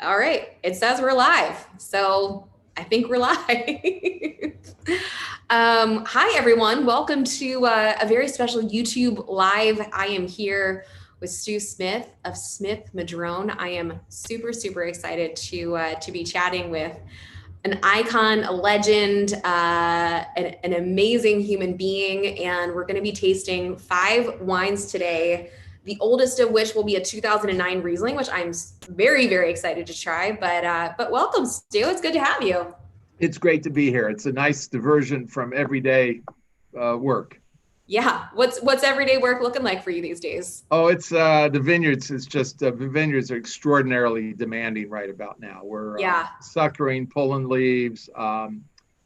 All right, it says we're live, so I think we're live. Hi, everyone. Welcome to a very special YouTube live. I am here with Stu Smith of Smith-Madrone. I am super excited to be chatting with an icon, a legend, an amazing human being, and we're going to be tasting 5 wines today. The oldest of which will be a 2009 Riesling, which I'm very excited to try. But welcome, Stu. It's good to have you. It's great to be here. It's a nice diversion from everyday work. Yeah. What's everyday work looking like for you these days? Oh, it's the vineyards. It's just the vineyards are extraordinarily demanding right about now. We're Yeah. suckering, pulling leaves.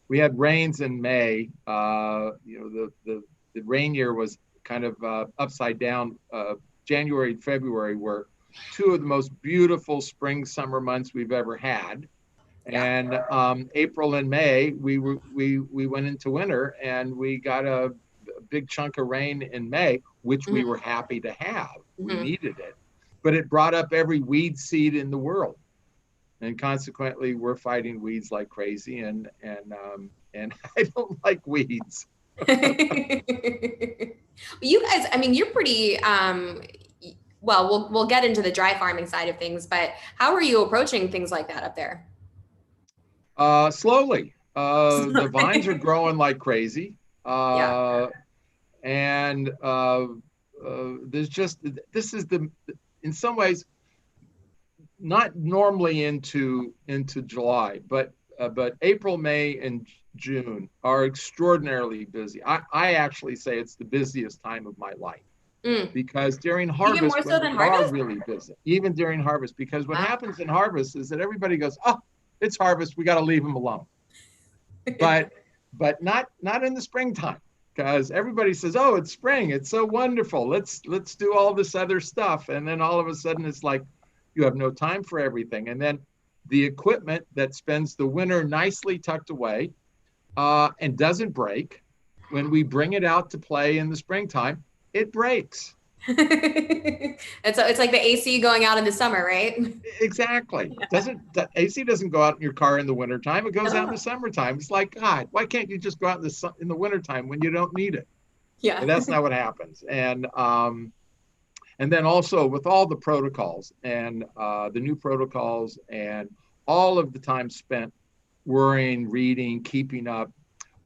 We had rains in May. The rain year was kind of upside down. January and February were two of the most beautiful spring summer months we've ever had. Yeah. And April and May, we went into winter, and we got a big chunk of rain in May, which we were happy to have. We needed it, but it brought up every weed seed in the world, and consequently, we're fighting weeds like crazy. And I don't like weeds. You guys, I mean, you're pretty well, we'll get into the dry farming side of things, but how are you approaching things like that up there? Slowly. The vines are growing like crazy. Yeah. And there's just, this is in some ways, not normally into July, but April, May, and June are extraordinarily busy. I actually say it's the busiest time of my life. Because during Even more harvest, so when than we are harvest? really busy, even during harvest, because what Wow. happens in harvest is that everybody goes, oh, it's harvest, we got to leave them alone. But not in the springtime, because everybody says, oh, it's spring, it's so wonderful, let's do all this other stuff, and then all of a sudden it's like you have no time for everything. And then the equipment that spends the winter nicely tucked away and doesn't break, when we bring it out to play in the springtime, it breaks. It's like the AC going out in the summer, right? Exactly. Doesn't the AC doesn't go out in your car in the wintertime. It goes out in No. the summertime. It's like, God, why can't you just go out in the wintertime when you don't need it? Yeah. And that's not what happens. And then also with all the protocols and the new protocols and all of the time spent worrying, reading, keeping up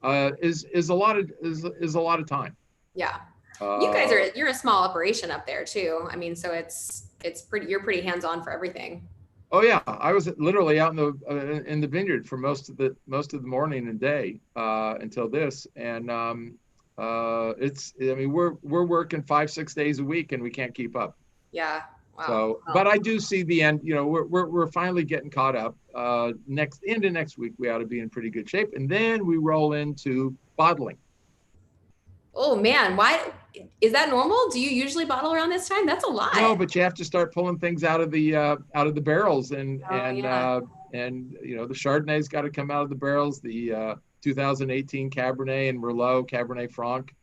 is a lot of time. Yeah. You guys Uh, you're a small operation up there too. I mean, so it's pretty, you're pretty hands-on for everything. Oh yeah, I was literally out in the vineyard for most of the morning and day until this, and it's, I mean, we're working 5 6 days a week and we can't keep up. Yeah. Wow. So, Well, but I do see the end. You know, we're finally getting caught up. Next week we ought to be in pretty good shape, and then we roll into bottling. oh man, why is that normal? Do you usually bottle around this time? That's a lot. No, but you have to start pulling things out of the barrels, and Oh and yeah. uh, and you know the Chardonnay's got to come out of the barrels. The 2018 Cabernet and Merlot Cabernet Franc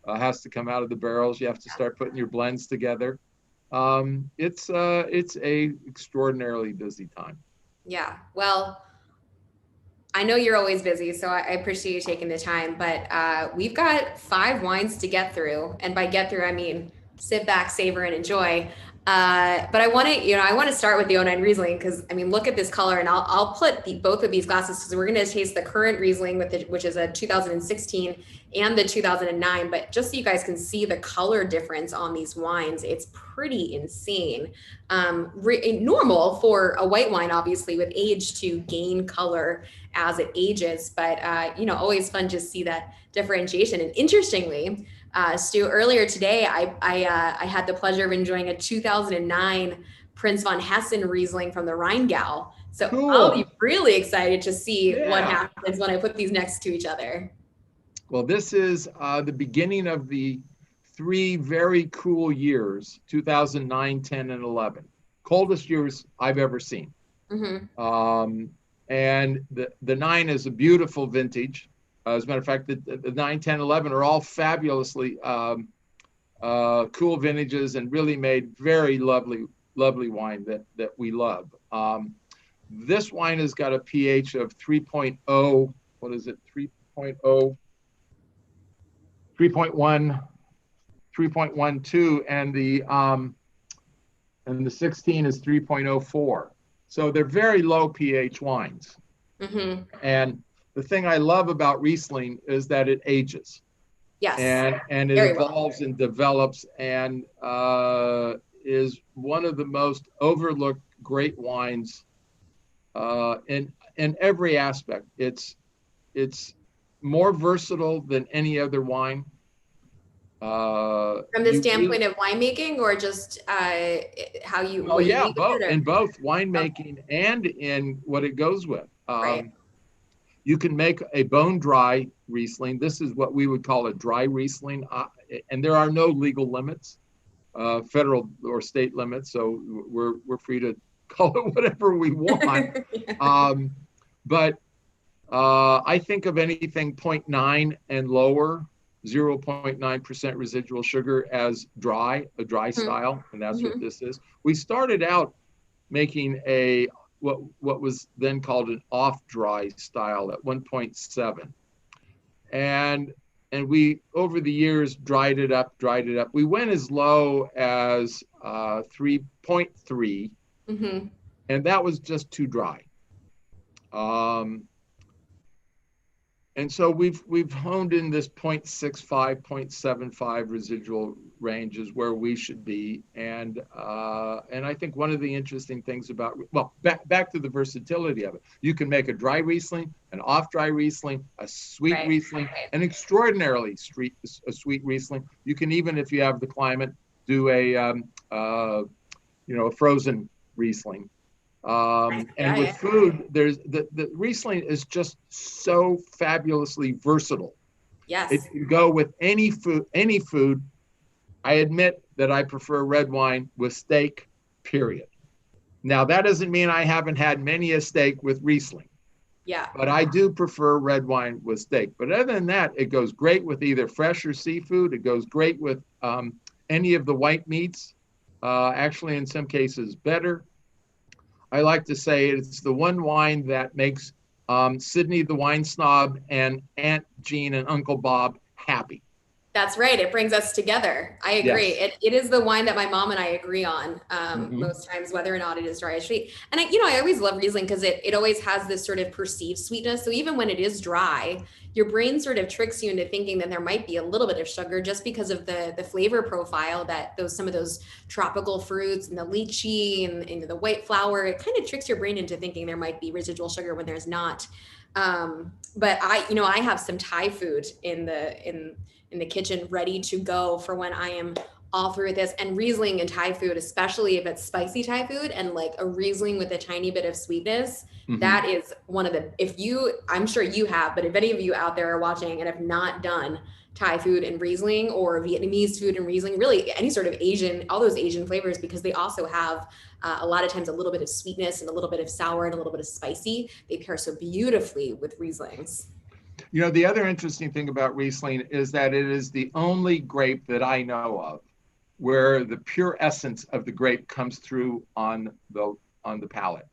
has to come out of the barrels. You have to start putting your blends together. It's a extraordinarily busy time. Yeah. Well, I know you're always busy, so I appreciate you taking the time. But we've got 5 wines to get through, and by get through, I mean sit back, savor, and enjoy. But I want to start with the '09 Riesling because I mean, look at this color, and I'll put both of these glasses because we're going to taste the current Riesling which is a 2016 and the 2009. But just so you guys can see the color difference on these wines, it's pretty insane. Normal for a white wine, obviously, with age to gain color as it ages, but always fun to see that differentiation. And interestingly, Stu, earlier today, I had the pleasure of enjoying a 2009 Prince von Hessen Riesling from the Rheingau. So I'll be Cool. really excited to see what Yeah. happens when I put these next to each other. Well, this is the beginning of the three very cool years: 2009, 10, and 11. Coldest years I've ever seen. Mm-hmm. Um, and the nine is a beautiful vintage. As a matter of fact, the 9, 10, 11 are all fabulously cool vintages and really made very lovely wine that we love. This wine has got a pH of 3.0. What is it? 3.0, 3.1, 3.12, and the 16 is 3.04. So they're very low pH wines. Mm-hmm. And the thing I love about Riesling is that it ages. Yes. And it Very evolves and develops, and is one of the most overlooked great wines in every aspect. It's more versatile than any other wine. From the standpoint of winemaking, or just how you Well, what you yeah, eat with both it, or in both okay. winemaking and in what it goes with. Right. You can make a bone dry Riesling. This is what we would call a dry Riesling, and there are no legal limits, federal or state limits. So we're free to call it whatever we want. Um, but I think of anything 0.9 and lower, 0.9% residual sugar as dry, a dry style, and that's what Mm-hmm. this is. We started out making a what was then called an off dry style at 1.7, and we over the years dried it up. We went as low as 3.3, Mm-hmm. and that was just too dry. Um, and so we've honed in this 0.65, 0.75 residual range is where we should be. And I think one of the interesting things about, well, back to the versatility of it, you can make a dry Riesling, an off dry Riesling, a sweet Right. Riesling, an extraordinarily sweet Riesling. You can, even if you have the climate, do a frozen Riesling. And with Yeah. food, there's the Riesling is just so fabulously versatile. It Yes. can go with any food, any food. I admit that I prefer red wine with steak, period. Now, that doesn't mean I haven't had many a steak with Riesling, Yeah. but I do prefer red wine with steak. But other than that, it goes great with either fresh or seafood. It goes great with any of the white meats, actually, in some cases, better. I like to say it's the one wine that makes Sydney the wine snob and Aunt Jean and Uncle Bob happy. That's right. It brings us together. I agree. Yes. It is the wine that my mom and I agree on Mm-hmm. most times, whether or not it is dry or sweet. And I always love Riesling because it always has this sort of perceived sweetness. So even when it is dry, your brain sort of tricks you into thinking that there might be a little bit of sugar just because of the flavor profile that some of those tropical fruits and the lychee and the white flower. It kind of tricks your brain into thinking there might be residual sugar when there's not. But I have some Thai food in the kitchen ready to go for when I am all through with this. And Riesling and Thai food, especially if it's spicy Thai food and like a Riesling with a tiny bit of sweetness, Mm-hmm. that is one of the, I'm sure you have, but if any of you out there are watching and have not done Thai food and Riesling, or Vietnamese food and Riesling, really any sort of Asian, all those Asian flavors, because they also have a lot of times a little bit of sweetness and a little bit of sour and a little bit of spicy. They pair so beautifully with Rieslings. The other interesting thing about Riesling is that it is the only grape that I know of where the pure essence of the grape comes through on the palate.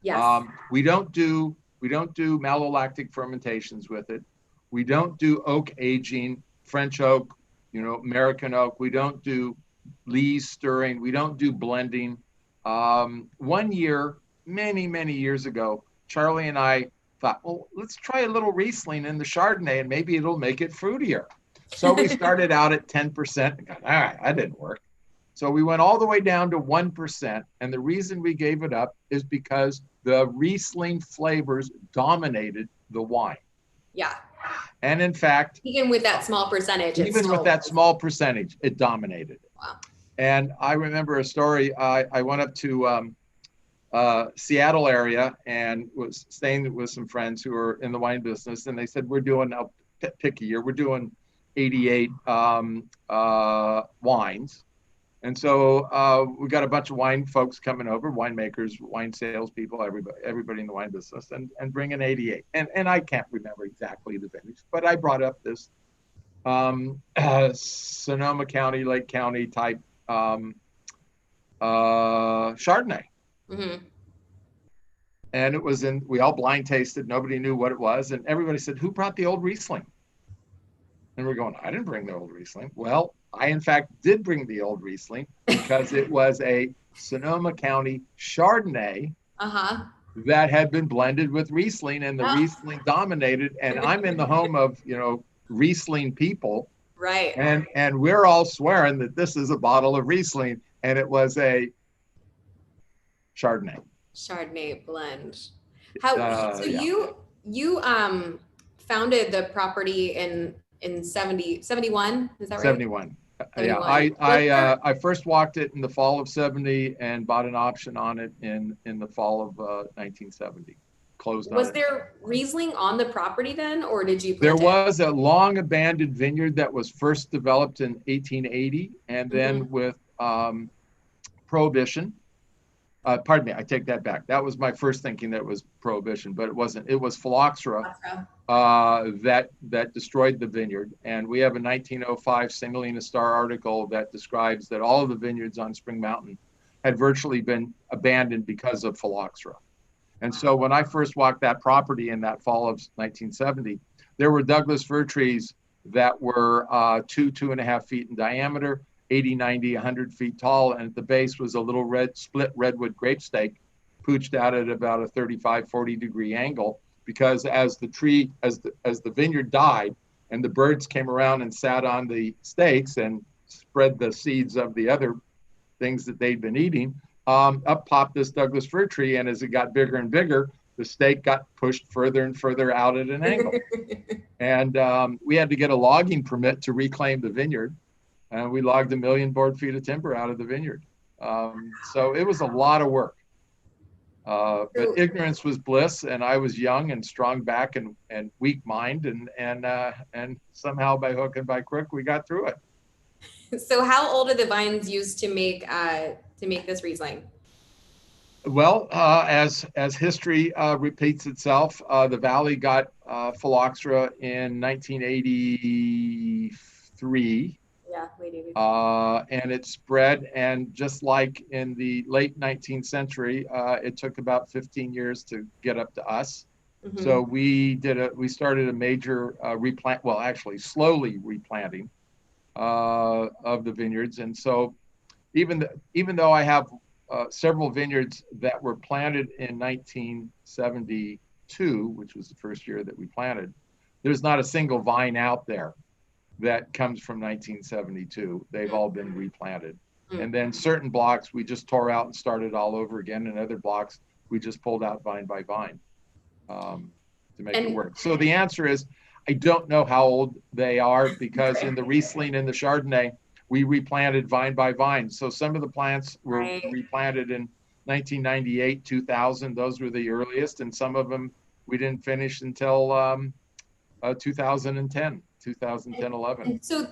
Yes. We don't do malolactic fermentations with it. We don't do oak aging, French oak, American oak. We don't do lees stirring. We don't do blending. One year, many, many years ago, Charlie and I thought, well, let's try a little Riesling in the Chardonnay and maybe it'll make it fruitier. So we started out at 10% and got, all right, that didn't work. So we went all the way down to 1%. And the reason we gave it up is because the Riesling flavors dominated the wine. Yeah. And in fact, Even with that small percentage, it's even with still, that small percentage, it dominated it. wow. And I remember a story. I went up to Seattle area and was staying with some friends who are in the wine business. And they said, we're doing, I'll pick a year, we're doing 88 wines. And so we got a bunch of wine folks coming over, winemakers, wine salespeople, everybody in the wine business, and bringing 88. And I can't remember exactly the vintage, but I brought up this Sonoma County, Lake County type Chardonnay. Mm-hmm. and it was we all blind tasted. Nobody knew what it was. And everybody said, who brought the old Riesling? And we're going, I didn't bring the old Riesling. Well, I, in fact, did bring the old Riesling because it was a Sonoma County Chardonnay that had been blended with Riesling, and the Riesling dominated. And I'm in the home of, Riesling people. Right. And we're all swearing that this is a bottle of Riesling, and it was a Chardonnay. Chardonnay blend. You founded the property in 71, is that right? 71. 71. Yeah, I first walked it in the fall of 70 and bought an option on it in the fall of 1970. Closed on it. Was there Riesling on the property then, or did you There plant was a long abandoned vineyard that was first developed in 1880, and then with Prohibition. Pardon me, I take that back. That was my first thinking that it was Prohibition, but it wasn't. It was phylloxera that destroyed the vineyard. And we have a 1905 Singling a Star article that describes that all of the vineyards on Spring Mountain had virtually been abandoned because of phylloxera. And so when I first walked that property in that fall of 1970, there were Douglas fir trees that were 2.5 feet in diameter, 80, 90, 100 feet tall. And at the base was a little split redwood grape stake, pooched out at about a 35, 40 degree angle, because as the vineyard died and the birds came around and sat on the stakes and spread the seeds of the other things that they'd been eating, up popped this Douglas fir tree. And as it got bigger and bigger, the stake got pushed further and further out at an angle. And we had to get a logging permit to reclaim the vineyard. And we logged 1 million board feet of timber out of the vineyard. So it was a lot of work. But ignorance was bliss, and I was young and strong back and weak mind, and somehow by hook and by crook we got through it. So how old are the vines used to make this Riesling? Well, as history repeats itself, the valley got phylloxera in 1983. Yeah, late 80s. And it spread, and just like in the late 19th century, it took about 15 years to get up to us. So we started a major replant, well, actually slowly replanting of the vineyards. And so even though I have several vineyards that were planted in 1972, which was the first year that we planted, there's not a single vine out there that comes from 1972. They've all been replanted. And then certain blocks we just tore out and started all over again, and other blocks we just pulled out vine by vine to make it work. So the answer is, I don't know how old they are, because in the Riesling and the Chardonnay, we replanted vine by vine. So some of the plants were replanted in 1998, 2000. Those were the earliest, and some of them we didn't finish until 2010. 2010-11. And so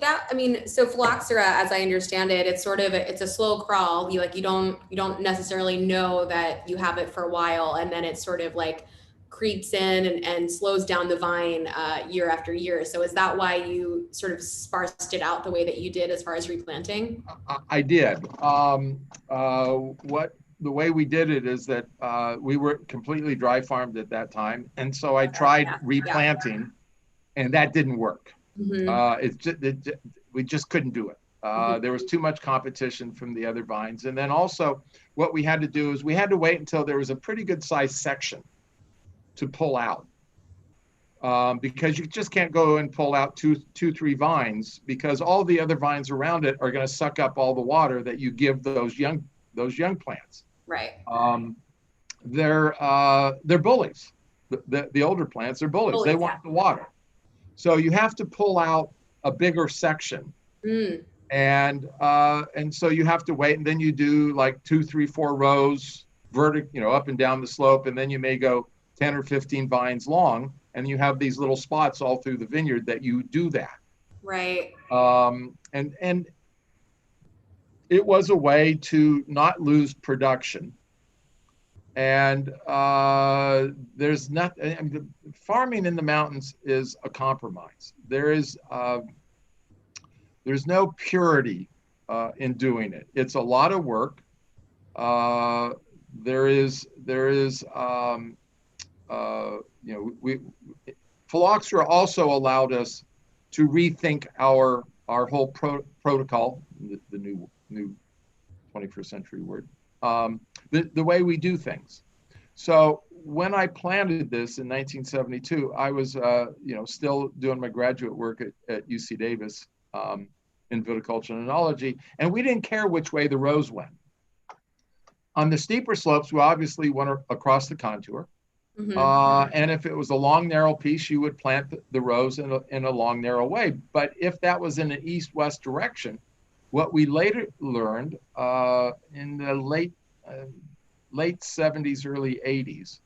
so phylloxera, as I understand it, it's sort of it's a slow crawl. You don't necessarily know that you have it for a while, and then it sort of like creeps in and slows down the vine year after year. So is that why you sort of sparsed it out the way that you did as far as replanting? I did. The way we did it is that we were completely dry farmed at that time, and so I tried replanting, and that didn't work. We just couldn't do it. There was too much competition from the other vines. And then also what we had to do is we had to wait until there was a pretty good sized section to pull out, because you just can't go and pull out two, 3 vines, because all the other vines around it are going to suck up all the water that you give those young plants. Right. They're bullies. The older plants are bullies. They want the water. So you have to pull out a bigger section, and so you have to wait, and then you do like 2, 3, 4 rows up and down the slope, and then you may go 10 or 15 vines long, and you have these little spots all through the vineyard that you do that. Right. And it was a way to not lose production. And there's not, farming in the mountains is a compromise. There's no purity in doing it. It's a lot of work. phylloxera also allowed us to rethink our whole protocol, the new 21st century word, the way we do things. So when I planted this in 1972, I was still doing my graduate work at UC Davis in viticulture and enology, and we didn't care which way the rows went. On the steeper slopes, we obviously went across the contour. And if it was a long, narrow piece, you would plant the rows in a long, narrow way. But if that was in an east-west direction, what we later learned in the late 70s, early 80s,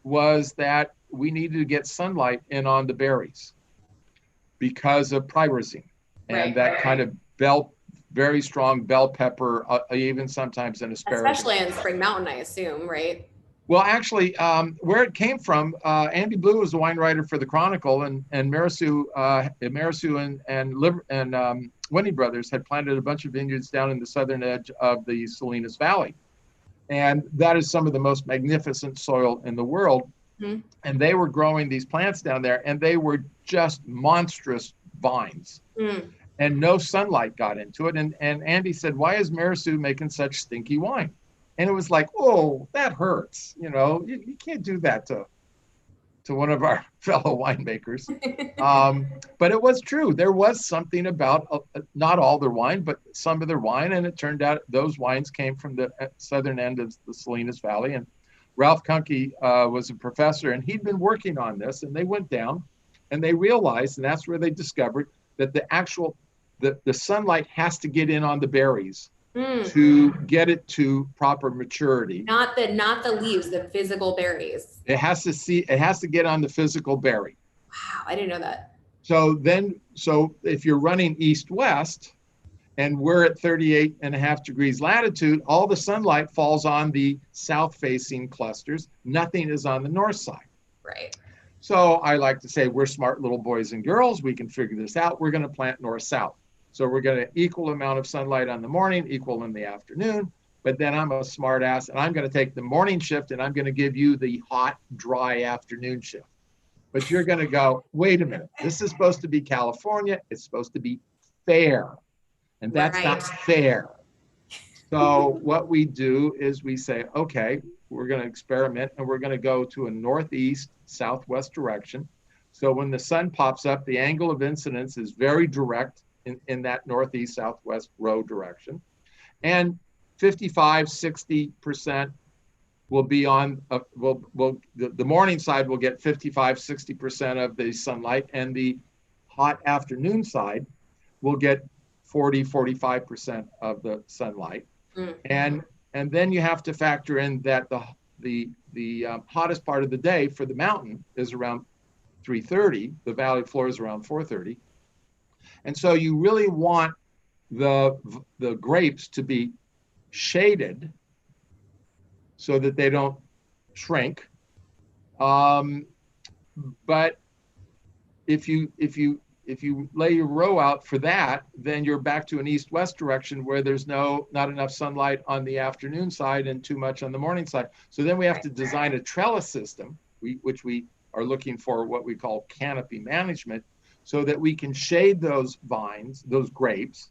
was that we needed to get sunlight in on the berries because of pyrazine and that kind of very strong bell pepper, even sometimes in asparagus. Especially in Spring Mountain, I assume, right? Well, actually, where it came from, Andy Blue was the wine writer for the Chronicle, and Marisu and Winnie Brothers had planted a bunch of vineyards down in the southern edge of the Salinas Valley. And that is some of the most magnificent soil in the world. And they were growing these plants down there, and they were just monstrous vines. And no sunlight got into it. And Andy said, "Why is Marisu making such stinky wine?" And it was like, "Oh, that hurts. You can't do that to one of our fellow winemakers." But it was true. There was something about not all their wine, but some of their wine. And it turned out those wines came from the southern end of the Salinas Valley. And Ralph Kunke was a professor, and he'd been working on this. And they went down and they realized, and that's where they discovered that the sunlight has to get in on the berries to get it to proper maturity. Not the leaves, the physical berries. It has to get on the physical berry. Wow, I didn't know that. So if you're running east-west and we're at 38.5 degrees latitude, all the sunlight falls on the south-facing clusters. Nothing is on the north side. Right. So I like to say we're smart little boys and girls. We can figure this out. We're going to plant north-south. So we're going to equal amount of sunlight on the morning, equal in the afternoon. But then I'm a smart ass, and I'm going to take the morning shift, and I'm going to give you the hot, dry afternoon shift. But you're going to go, wait a minute. This is supposed to be California. It's supposed to be fair. And that's not fair. So what we do is we say, okay, we're going to experiment, and we're going to go to a northeast, southwest direction. So when the sun pops up, the angle of incidence is very direct in that northeast, southwest row direction. And 55-60% will be on, the morning side will get 55-60% of the sunlight, and the hot afternoon side will get 40-45% of the sunlight. And then you have to factor in that the hottest part of the day for the mountain is around 3:30. The valley floor is around 4:30. And so you really want the grapes to be shaded so that they don't shrink. But if you lay your row out for that, then you're back to an east-west direction where there's not enough sunlight on the afternoon side and too much on the morning side. So then we have to design a trellis system, which we are looking for what we call canopy management, so that we can shade those vines, those grapes.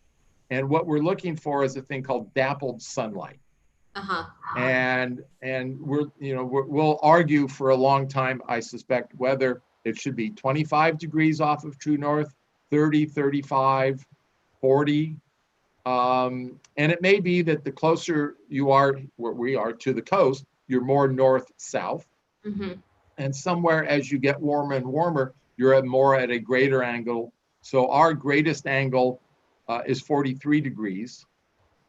And what we're looking for is a thing called dappled sunlight. And we'll argue for a long time, I suspect, whether it should be 25 degrees off of true north, 30, 35, 40. And it may be that the closer you are, where we are, to the coast, you're more north-south. And somewhere as you get warmer and warmer, you're more at a greater angle. So our greatest angle is 43 degrees.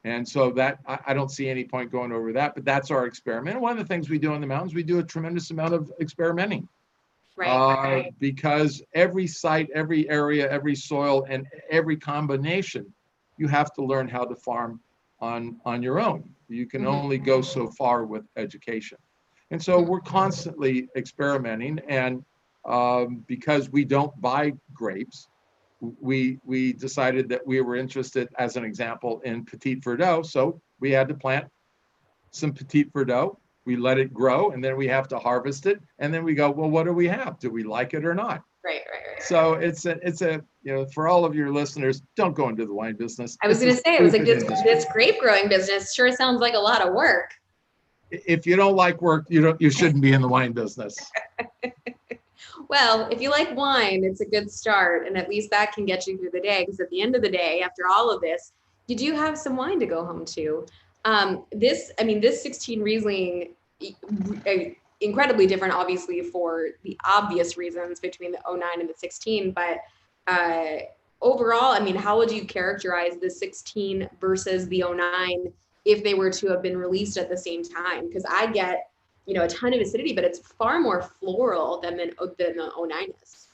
And so that I don't see any point going over that, but that's our experiment. And one of the things we do in the mountains, we do a tremendous amount of experimenting. Because every site, every area, every soil, and every combination, you have to learn how to farm on your own. You can only go so far with education. And so we're constantly experimenting. And because we don't buy grapes, we decided that we were interested, as an example, in Petit Verdot. So we had to plant some Petit Verdot. We let it grow, and then we have to harvest it, and then we go, well, what do we have? Do we like it or not? Right. So it's a for all of your listeners, don't go into the wine business. I was going to say, I was like, Industry. this grape growing business sure sounds like a lot of work. If you don't like work, you shouldn't be in the wine business. Well, if you like wine, it's a good start, and at least that can get you through the day. Because at the end of the day, after all of this, you do have some wine to go home to. This 16 Riesling, incredibly different, obviously, for the obvious reasons between the 09 and the 16. But overall, I mean, how would you characterize the 16 versus the 09 if they were to have been released at the same time? Because I get, a ton of acidity, but it's far more floral than the 09 is.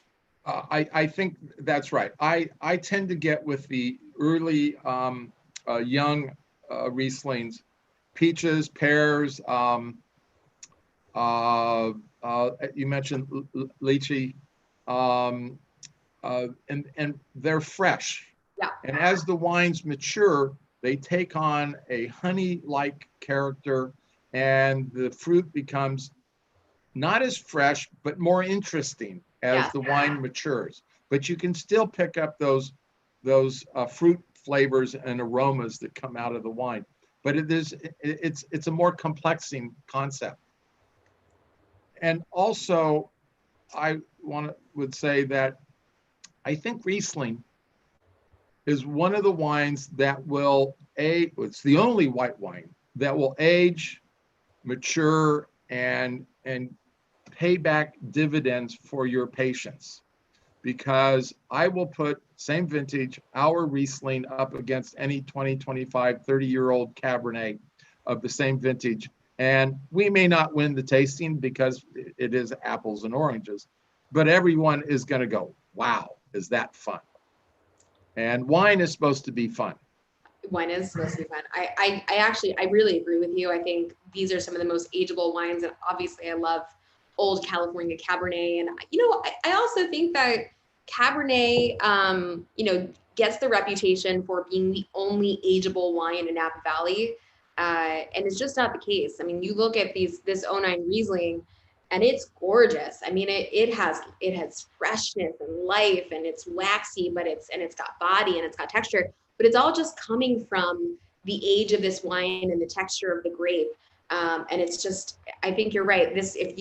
I think that's right. I tend to get with the early young Rieslings, peaches, pears. You mentioned lychee, and they're fresh. Yeah. And as the wines mature, they take on a honey-like character, and the fruit becomes not as fresh, but more interesting as the wine matures. But you can still pick up those fruit flavors and aromas that come out of the wine. But it's a more complexing concept. And also, I would say that I think Riesling is one of the wines that will age. It's the only white wine that will age, mature, and pay back dividends for your patience, because I will put same vintage, our Riesling, up against any 20, 25, 30-year-old Cabernet of the same vintage. And we may not win the tasting because it is apples and oranges, but everyone is going to go, wow, is that fun? And wine is supposed to be fun. Wine is supposed to be fun. I really agree with you. I think these are some of the most ageable wines. And obviously I love old California Cabernet. And, I also think that Cabernet, gets the reputation for being the only ageable wine in Napa Valley. And it's just not the case. I mean, you look at this 09 Riesling, and it's gorgeous. I mean, it has freshness and life, and it's waxy, but it's got body and it's got texture, but it's all just coming from the age of this wine and the texture of the grape. And it's just, I think you're right. If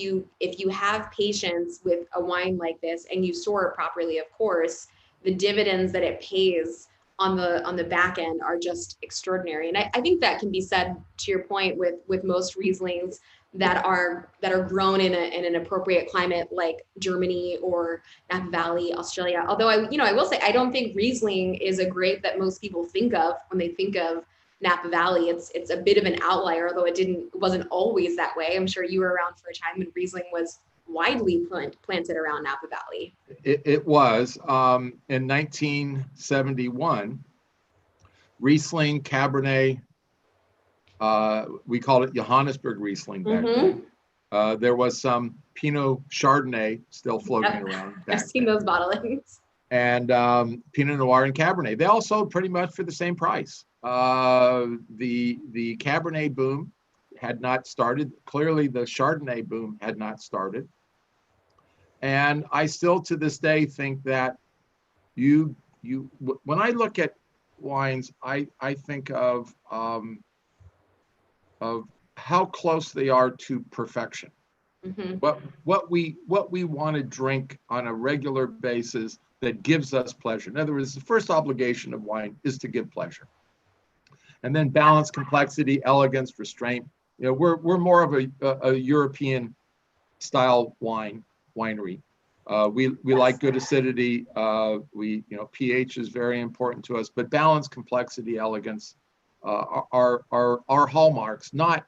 you have patience with a wine like this and you store it properly, of course, the dividends that it pays on the back end are just extraordinary. And I think that can be said, to your point, with most Rieslings that are grown in an appropriate climate like Germany or Napa Valley, Australia. Although I will say, I don't think Riesling is a grape that most people think of when they think of Napa Valley. It's a bit of an outlier, although it wasn't always that way. I'm sure you were around for a time when Riesling was widely planted around Napa Valley. It was in 1971. Riesling, Cabernet, we called it Johannesburg Riesling back then. There was some Pinot Chardonnay still floating around. I've seen those bottlings. And Pinot Noir and Cabernet. They all sold pretty much for the same price. The Cabernet boom had not started. Clearly, the Chardonnay boom had not started. And I still, to this day, think that when I look at wines, I think of how close they are to perfection. What we want to drink on a regular basis that gives us pleasure. In other words, the first obligation of wine is to give pleasure, and then balance, complexity, elegance, restraint. We're more of a European style winery. We like good acidity. pH is very important to us, but balance, complexity, elegance are hallmarks, not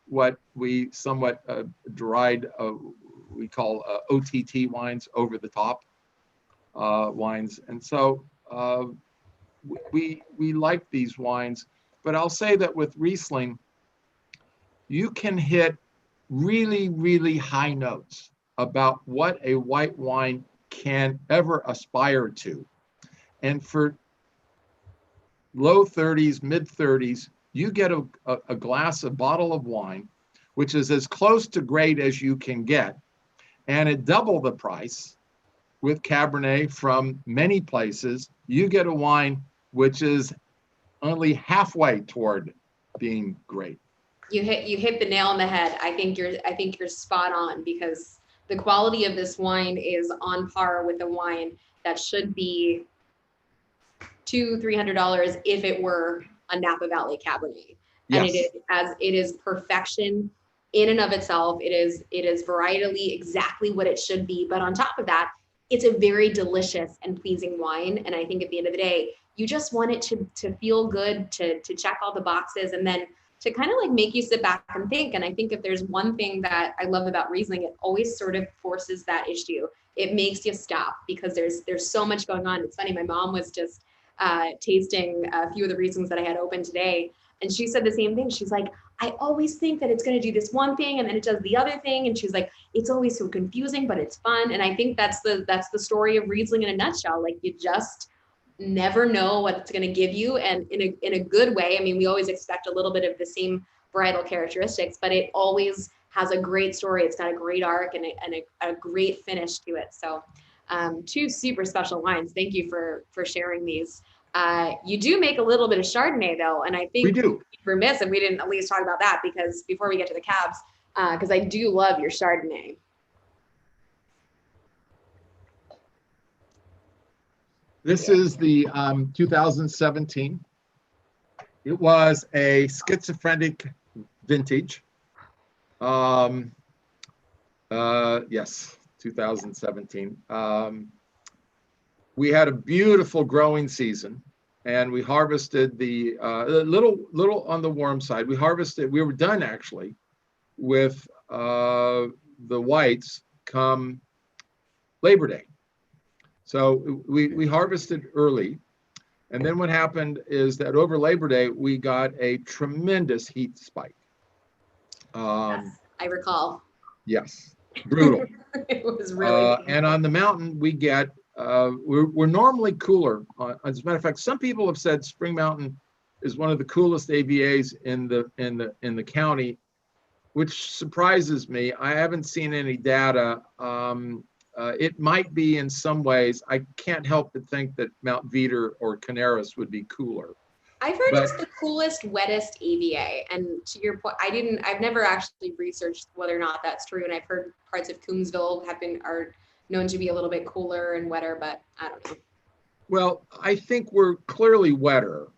what we somewhat deride, we call OTT wines, over the top wines. And so we like these wines, but I'll say that with Riesling, you can hit really, really high notes about what a white wine can ever aspire to. And for low 30s, mid 30s, you get a bottle of wine which is as close to great as you can get, and at double the price with Cabernet from many places, you get a wine which is only halfway toward being great. You hit the nail on the head. I think you're spot on, because the quality of this wine is on par with a wine that should be $200-300 if it were a Napa Valley Cabernet. And Yes. it is perfection in and of itself. It is varietally exactly what it should be. But on top of that, it's a very delicious and pleasing wine. And I think at the end of the day, you just want it to feel good, to check all the boxes, and then to kind of like make you sit back and think. And I think if there's one thing that I love about Riesling, it always sort of forces that issue. It makes you stop, because there's so much going on. It's funny, my mom was just tasting a few of the Rieslings that I had open today, and she said the same thing. She's like, I always think that it's going to do this one thing and then it does the other thing. And she's like, it's always so confusing, but it's fun. And I think that's the story of Riesling in a nutshell. Like, you just never know what it's going to give you. And in a good way. I mean, we always expect a little bit of the same varietal characteristics, but it always has a great story. It's got a great arc and a great finish to it. So two super special wines. Thank you for sharing these. You do make a little bit of Chardonnay though, and I think We do. we're remiss if we didn't at least talk about that, because before we get to the cabs, because I do love your Chardonnay. This is the 2017. It was a schizophrenic vintage. Yes, 2017. We had a beautiful growing season, and we harvested the little on the warm side. We were done actually with the whites come Labor Day. So we harvested early. And then what happened is that over Labor Day, we got a tremendous heat spike. Yes, I recall. Yes, brutal. It was really and on the mountain, we get, we're normally cooler. As a matter of fact, some people have said Spring Mountain is one of the coolest AVAs in the county, which surprises me. I haven't seen any data. It might be in some ways. I can't help but think that Mount Veeder or Canaris would be cooler. I've heard it's the coolest, wettest AVA. And to your point, I've never actually researched whether or not that's true. And I've heard parts of Coombsville are known to be a little bit cooler and wetter, but I don't know. Well, I think we're clearly wetter.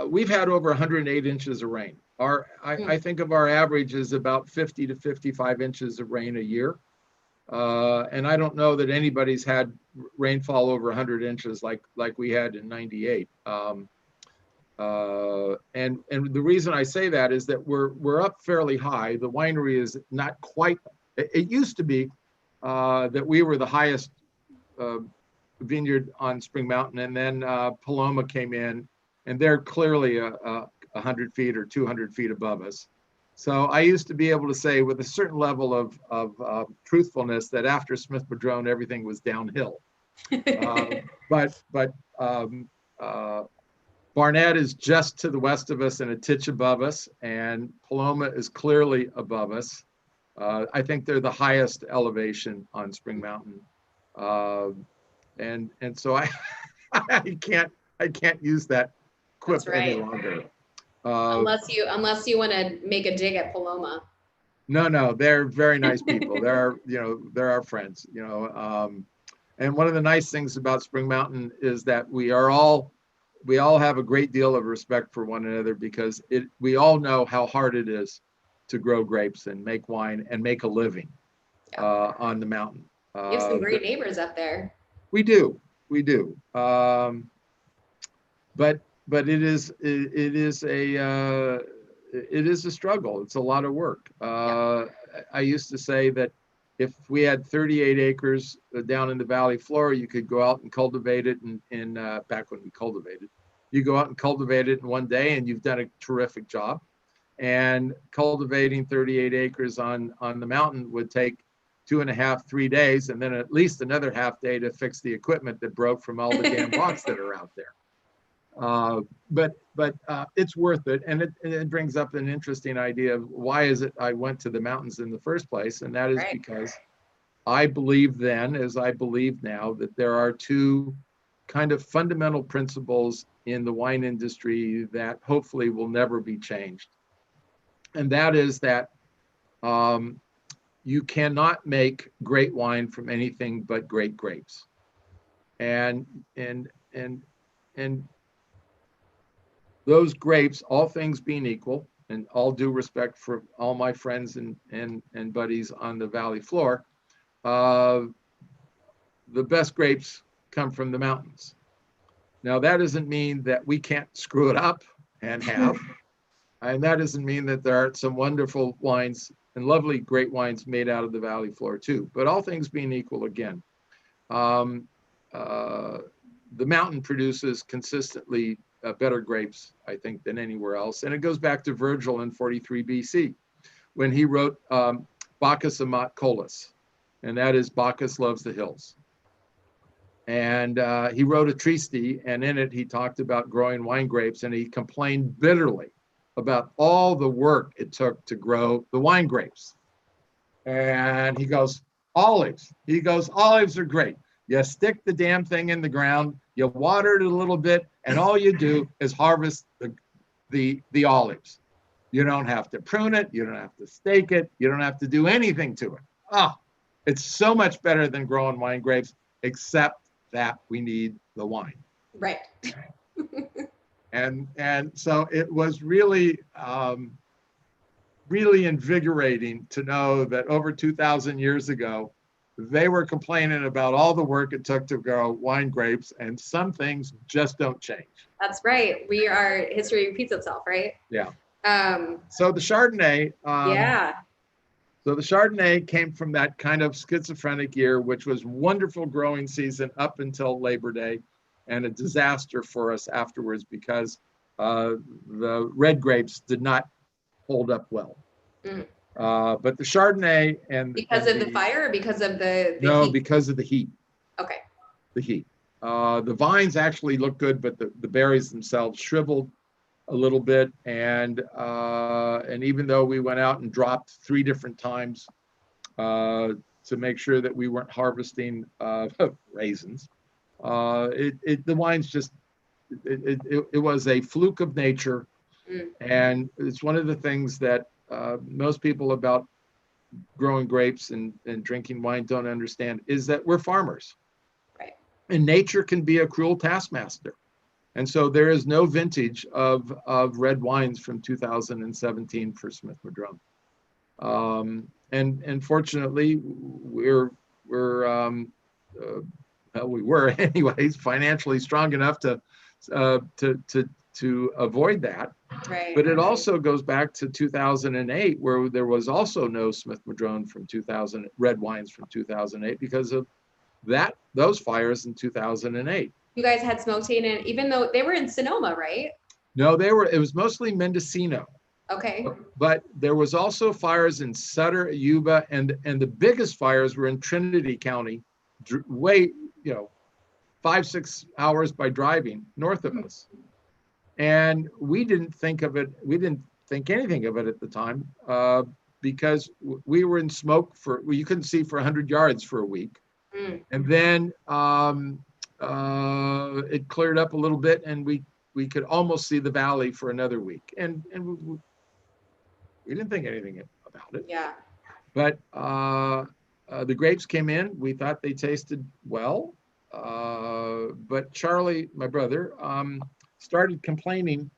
We've had over 108 inches of rain. I think of our average is about 50 to 55 inches of rain a year. And I don't know that anybody's had rainfall over 100 inches like we had in '98. And the reason I say that is that we're up fairly high. The winery is not quite. It used to be that we were the highest vineyard on Spring Mountain, and then Paloma came in, and they're clearly 100 feet or 200 feet above us. So I used to be able to say with a certain level of truthfulness that after Smith-Madrone, everything was downhill. But Barnett is just to the west of us and a titch above us, and Paloma is clearly above us. I think they're the highest elevation on Spring Mountain. And so I can't use that quip any longer. Unless you want to make a dig at Paloma. No, they're very nice people. They're our friends, and one of the nice things about Spring Mountain is that we all have a great deal of respect for one another, because we all know how hard it is to grow grapes and make wine and make a living on the mountain. You have some great neighbors up there. We do. But it is a struggle. It's a lot of work. I used to say that if we had 38 acres down in the valley floor, you could go out and cultivate it in back when we cultivated. You go out and cultivate it in one day and you've done a terrific job. And cultivating 38 acres on the mountain would take 2.5, 3 days, and then at least another half day to fix the equipment that broke from all the damn rocks that are out there. But it's worth it, and it brings up an interesting idea of why is it I went to the mountains in the first place, and that is Right. because I believe then, as I believe now, that there are two kind of fundamental principles in the wine industry that hopefully will never be changed, and that is that um, you cannot make great wine from anything but great grapes, and and and and those grapes, all things being equal, and all due respect for all my friends and buddies on the valley floor, uh, the best grapes come from the mountains. Now, that doesn't mean that we can't screw it up and have, and that doesn't mean that there aren't some wonderful wines and lovely, great wines made out of the valley floor too. But all things being equal, again, um, uh, the mountain produces consistently better grapes, I think, than anywhere else. And it goes back to Virgil in 43 BC when he wrote Bacchus amat colis, and that is Bacchus loves the hills. And he wrote a treatise, and in it he talked about growing wine grapes, and he complained bitterly about all the work it took to grow the wine grapes. And he goes, olives. He goes, olives are great. You stick the damn thing in the ground, you water it a little bit, and all you do is harvest the olives. You don't have to prune it, you don't have to stake it, you don't have to do anything to it. Oh, it's so much better than growing wine grapes, except that we need the wine. Right. And so it was really really invigorating to know that over 2,000 years ago, they were complaining about all the work it took to grow wine grapes, and some things just don't change. That's right. History repeats itself, right? Yeah. So the Chardonnay, yeah. So the Chardonnay came from that kind of schizophrenic year, which was wonderful growing season up until Labor Day, and a disaster for us afterwards because the red grapes did not hold up well. Mm. But the Chardonnay because of the fire or because of the no, heat? because of the heat. Okay. The heat. The vines actually look good, but the berries themselves shriveled a little bit, and even though we went out and dropped 3 different times to make sure that we weren't harvesting raisins, the wines just it was a fluke of nature. And it's one of the things that most people about growing grapes and drinking wine don't understand is that we're farmers. Right. And nature can be a cruel taskmaster. And so there is no vintage of red wines from 2017 for Smith-Madrone. And fortunately, we were anyways financially strong enough to avoid that. Right. But it also goes back to 2008, where there was also no Smith-Madrone from 2000 red wines from 2008 because of those fires in 2008. You guys had Smoketail, and even though they were in Sonoma, right? No, it was mostly Mendocino. Okay. But there was also fires in Sutter, Yuba, and the biggest fires were in Trinity County, way 5-6 hours by driving north of us. And we didn't think anything of it at the time because we were in smoke you couldn't see for 100 yards for a week. And then it cleared up a little bit, and we could almost see the valley for another week. And we didn't think anything about it. Yeah. But the grapes came in. We thought they tasted well. But Charlie, my brother, started complaining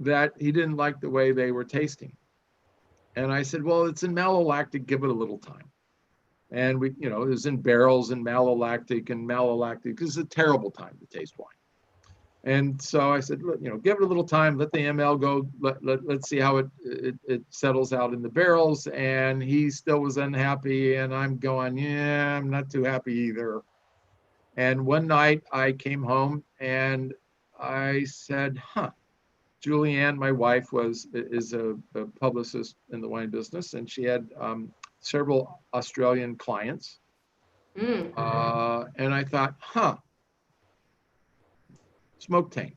that he didn't like the way they were tasting. And I said, well, it's in malolactic, give it a little time. And it was in barrels and malolactic, because it's a terrible time to taste wine. And so I said, look, give it a little time, let the ML go, let's see how it settles out in the barrels. And he still was unhappy, and I'm going, yeah, I'm not too happy either. And one night I came home and I said, Julianne, my wife, is a publicist in the wine business, and she had several Australian clients. And I thought, Smoketail.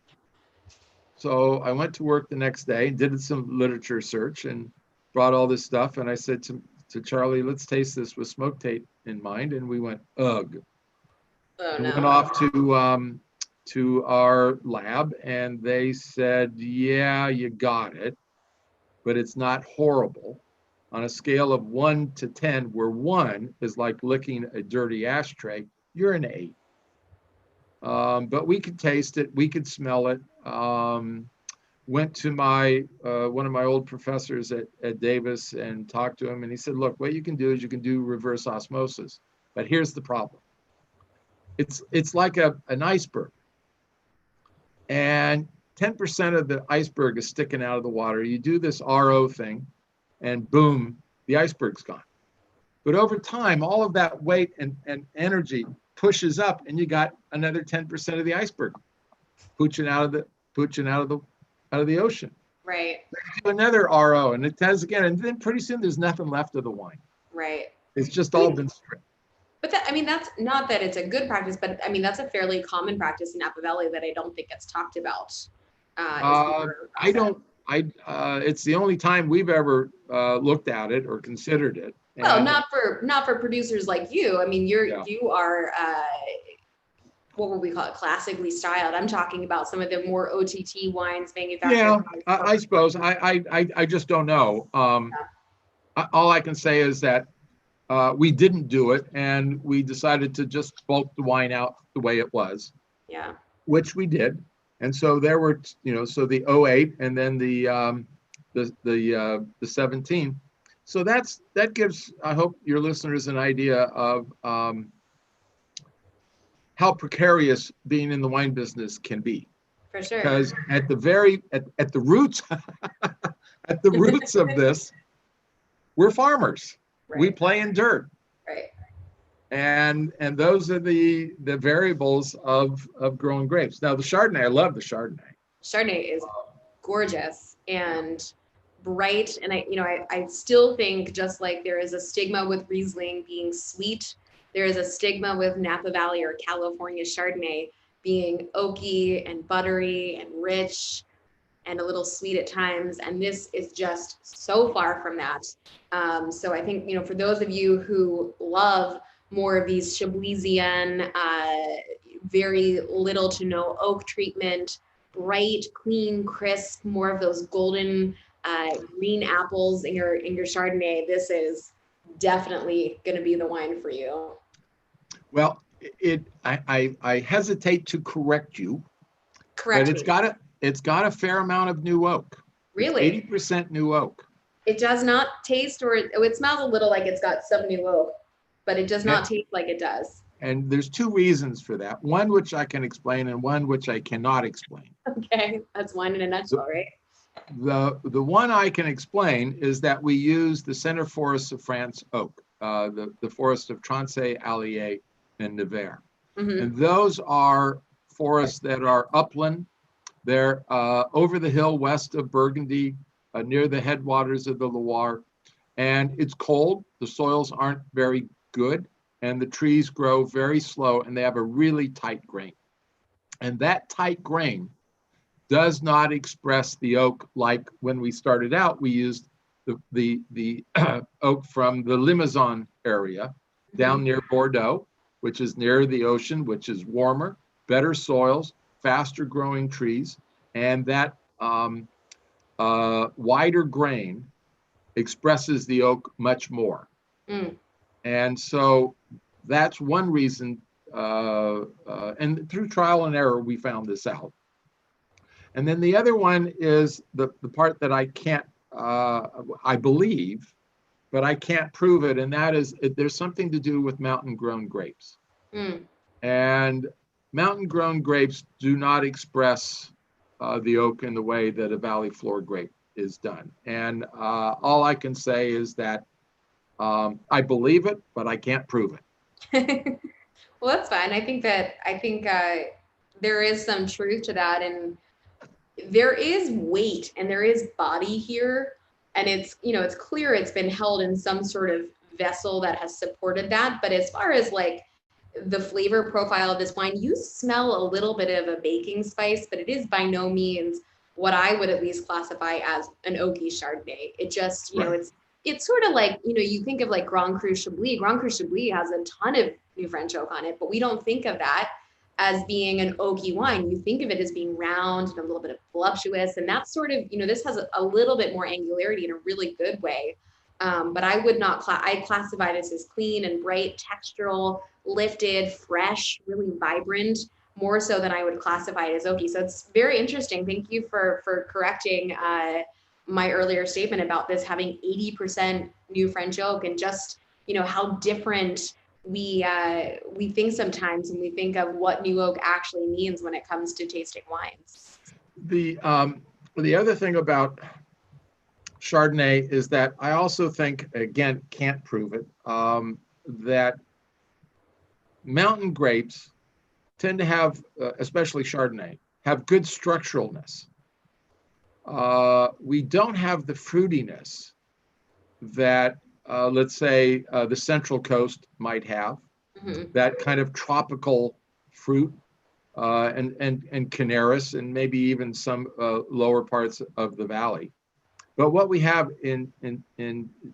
So I went to work the next day, did some literature search, and brought all this stuff. And I said to Charlie, let's taste this with smoke tape in mind. And we went, ugh. Oh And went no. off to our lab, and they said, yeah, you got it, but it's not horrible. On a scale of 1 to 10, where 1 is like licking a dirty ashtray, you're an 8. But we could taste it, we could smell it. Went to my one of my old professors at Davis and talked to him, and he said, look, what you can do is you can do reverse osmosis, but here's the problem. It's like an iceberg, and 10% of the iceberg is sticking out of the water. You do this RO thing, and boom, the iceberg's gone. But over time, all of that weight and energy pushes up, and you got another 10% of the iceberg pooching out of the ocean. Right. Do another RO, and it does again, and then pretty soon there's nothing left of the wine. Right. It's just all been stripped. But that, I mean, that's not that it's a good practice, but I mean, that's a fairly common practice in Napa Valley that I don't think gets talked about. I don't. It's the only time we've ever looked at it or considered it. Well, And, not for producers like you. I mean, Yeah. you are what would we call it? Classically styled. I'm talking about some of the more OTT wines manufactured. yeah, I suppose I just don't know. All I can say is that we didn't do it, and we decided to just bulk the wine out the way it was. Yeah. Which we did. And so there were, so the 08 and then the 17. So that gives, I hope, your listeners an idea of how precarious being in the wine business can be. For sure. Because at the roots at the roots of this, we're farmers. Right. We play in dirt. Right. And those are the variables of growing grapes. Now the Chardonnay, I love the Chardonnay. Chardonnay is gorgeous and bright, and I still think, just like there is a stigma with Riesling being sweet, there is a stigma with Napa Valley or California Chardonnay being oaky and buttery and rich and a little sweet at times, and this is just so far from that. So I think, for those of you who love more of these Chablaisian, very little to no oak treatment, bright, clean, crisp, more of those golden green apples in your Chardonnay, this is definitely going to be the wine for you. Well, I hesitate to correct you. Correct. But it's got a fair amount of new oak. Really? 80% new oak. It does not taste, or it smells a little like it's got some new oak, but it does not taste like it does. And there's two reasons for that. One which I can explain and one which I cannot explain. Okay, that's wine in a nutshell, right? The one I can explain is that we use the center forests of France oak, the forest of Trancé, Allier, and Nevers. Mm-hmm. And those are forests that are upland. They're over the hill west of Burgundy, near the headwaters of the Loire. And it's cold, the soils aren't very good, and the trees grow very slow, and they have a really tight grain. And that tight grain does not express the oak like when we started out. We used the oak from the Limousin area down near Bordeaux, which is near the ocean, which is warmer, better soils, faster growing trees, and that wider grain expresses the oak much more. Mm. And so that's one reason, and through trial and error, we found this out. And then the other one is the part that I can't, I believe, but I can't prove it, and that is there's something to do with mountain-grown grapes. Mm. And mountain-grown grapes do not express the oak in the way that a valley floor grape is done. And all I can say is that I believe it, but I can't prove it. Well, that's fine. I think there is some truth to that, and there is weight and there is body here, and it's clear it's been held in some sort of vessel that has supported that. But as far as like the flavor profile of this wine, you smell a little bit of a baking spice, but it is by no means what I would at least classify as an oaky Chardonnay. It just, you know, Right. it's sort of like, you know, you think of like Grand Cru Chablis. Grand Cru Chablis has a ton of New French oak on it, but we don't think of that as being an oaky wine. You think of it as being round and a little bit of voluptuous. And that's sort of, you know, this has a little bit more angularity in a really good way. But I would not, I classify this as clean and bright, textural, lifted, fresh, really vibrant, more so than I would classify it as oaky. So it's very interesting. Thank you for correcting my earlier statement about this having 80% New French oak, and just, you know, how different we think sometimes when we think of what new oak actually means when it comes to tasting wines. The other thing about Chardonnay is that I also think, again, can't prove it, that mountain grapes tend to have, especially Chardonnay, have good structuralness. We don't have the fruitiness that, let's say, the Central Coast might have, that kind of tropical fruit, and Canaris, and maybe even some lower parts of the valley. But what we have in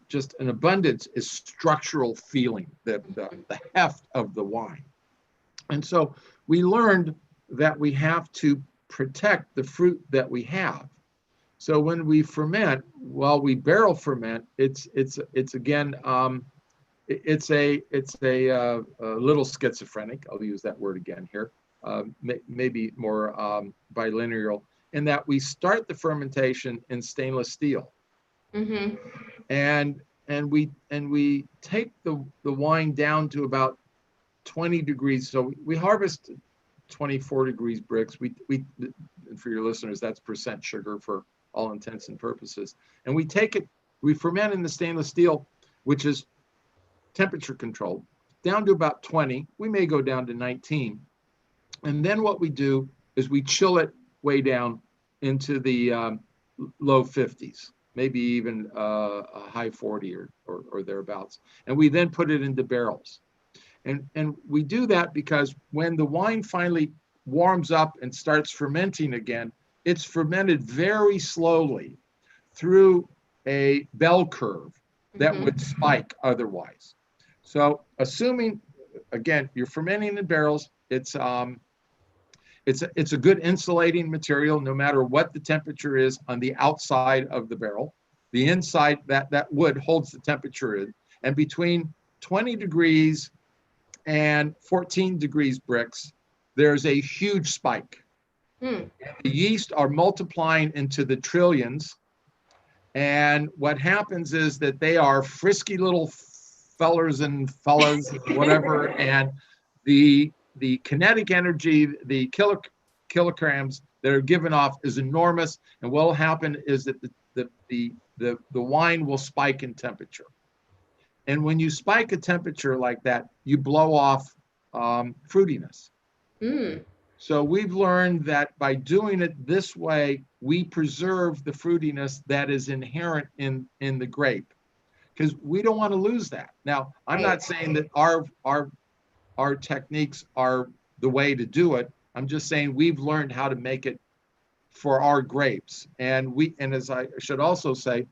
just an abundance is structural feeling, the heft of the wine. And so we learned that we have to protect the fruit that we have. So when we ferment, while we barrel ferment, it's again, it's a little schizophrenic. I'll use that word again here. Maybe more bilineal, in that we start the fermentation in stainless steel, and we take the wine down to about 20 degrees. So we harvest 24 degrees bricks. We for your listeners, that's percent sugar for all intents and purposes. And we take it, we ferment in the stainless steel, which is temperature controlled, down to about 20. We may go down to 19. And then what we do is we chill it way down into the low 50s, maybe even a high 40 or thereabouts. And we then put it into barrels. And we do that because when the wine finally warms up and starts fermenting again, it's fermented very slowly through a bell curve that would spike otherwise. So assuming, again, you're fermenting in barrels, it's a good insulating material no matter what the temperature is on the outside of the barrel. The inside, that wood holds the temperature in. And between 20 degrees and 14 degrees bricks, there's a huge spike. The yeast are multiplying into the trillions. And what happens is that they are frisky little fellers and fellas, whatever. And the kinetic energy, the kilograms that are given off is enormous. And what will happen is that the wine will spike in temperature. And when you spike a temperature like that, you blow off fruitiness. So we've learned that by doing it this way, we preserve the fruitiness that is inherent in the grape, because we don't want to lose that. Now, I'm not saying that our techniques are the way to do it. I'm just saying we've learned how to make it for our grapes. And as I should also say,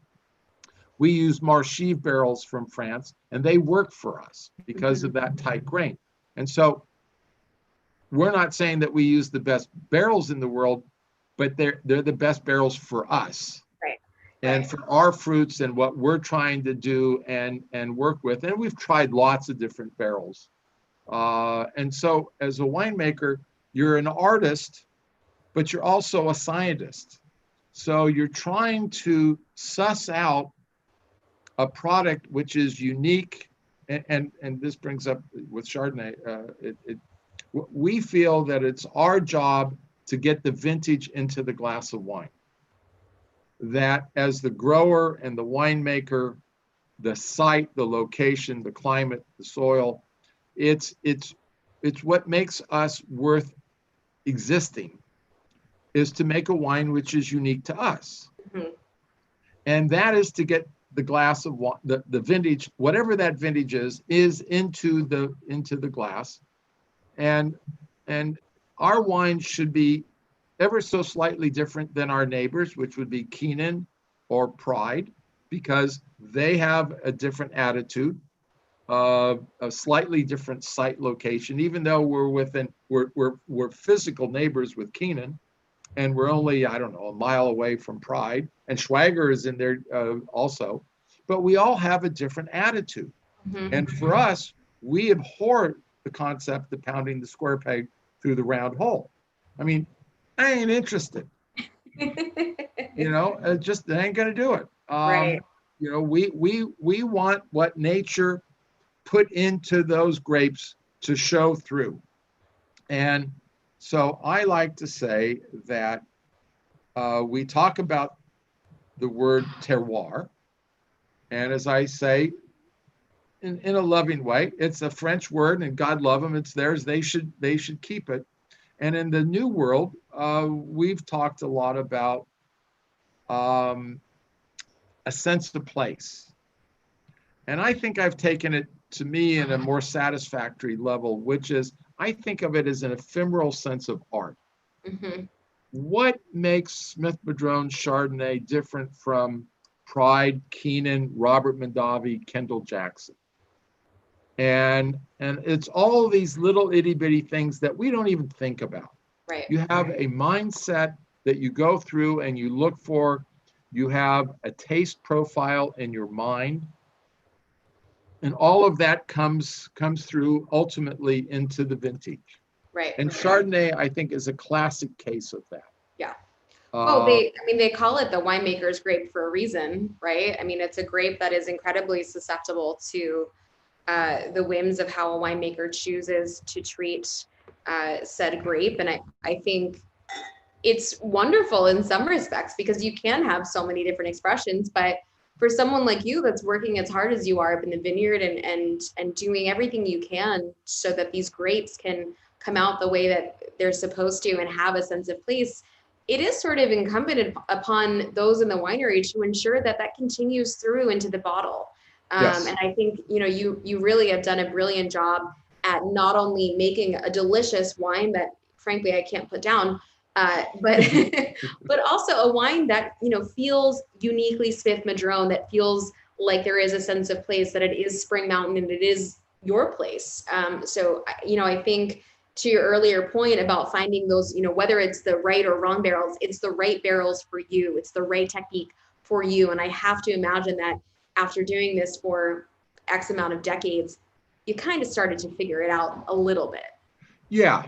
we use Marchive barrels from France, and they work for us because of that tight grain. And so we're not saying that we use the best barrels in the world, but they're the best barrels for us. Right. And for our fruits and what we're trying to do and work with. And we've tried lots of different barrels. And so as a winemaker, you're an artist, but you're also a scientist. So you're trying to suss out a product which is unique. And this brings up with Chardonnay, we feel that it's our job to get the vintage into the glass of wine. That as the grower and the winemaker, the site, the location, the climate, the soil, it's what makes us worth existing, is to make a wine which is unique to us. And that is to get the glass of wine, the vintage, whatever that vintage is into the glass. And our wine should be ever so slightly different than our neighbors, which would be Keenan or Pride, because they have a different attitude, a slightly different site location, even though we're physical neighbors with Keenan, and we're only, I don't know, a mile away from Pride, and Schwager is in there also, but we all have a different attitude. Mm-hmm. And for us, we abhor the concept of pounding the square peg through the round hole. I mean, I ain't interested. Just they ain't gonna do it. Right. We want what nature put into those grapes to show through. And so I like to say that we talk about the word terroir, and as I say, in a loving way, it's a French word, and God love them. It's theirs. They should keep it. And in the New World, we've talked a lot about a sense of place. And I think I've taken it to me in a more satisfactory level, which is I think of it as an ephemeral sense of art. Mm-hmm. What makes Smith-Madrone Chardonnay different from Pride, Keenan, Robert Mondavi, Kendall Jackson? And it's all these little itty bitty things that we don't even think about. Right. You have a mindset that you go through and you look for. You have a taste profile in your mind. And all of that comes through ultimately into the vintage. Right. And Chardonnay, I think, is a classic case of that. Yeah. Well, they call it the winemaker's grape for a reason, right? I mean, it's a grape that is incredibly susceptible to the whims of how a winemaker chooses to treat said grape. And I think it's wonderful in some respects because you can have so many different expressions, but for someone like you that's working as hard as you are up in the vineyard and doing everything you can so that these grapes can come out the way that they're supposed to and have a sense of place, it is sort of incumbent upon those in the winery to ensure that that continues through into the bottle. Yes. And I think, you really have done a brilliant job at not only making a delicious wine that frankly I can't put down, but but also a wine that feels uniquely Smith-Madrone, that feels like there is a sense of place, that it is Spring Mountain and it is your place. So I think to your earlier point about finding those, whether it's the right or wrong barrels, it's the right barrels for you. It's the right technique for you. And I have to imagine that after doing this for X amount of decades, you kind of started to figure it out a little bit. Yeah.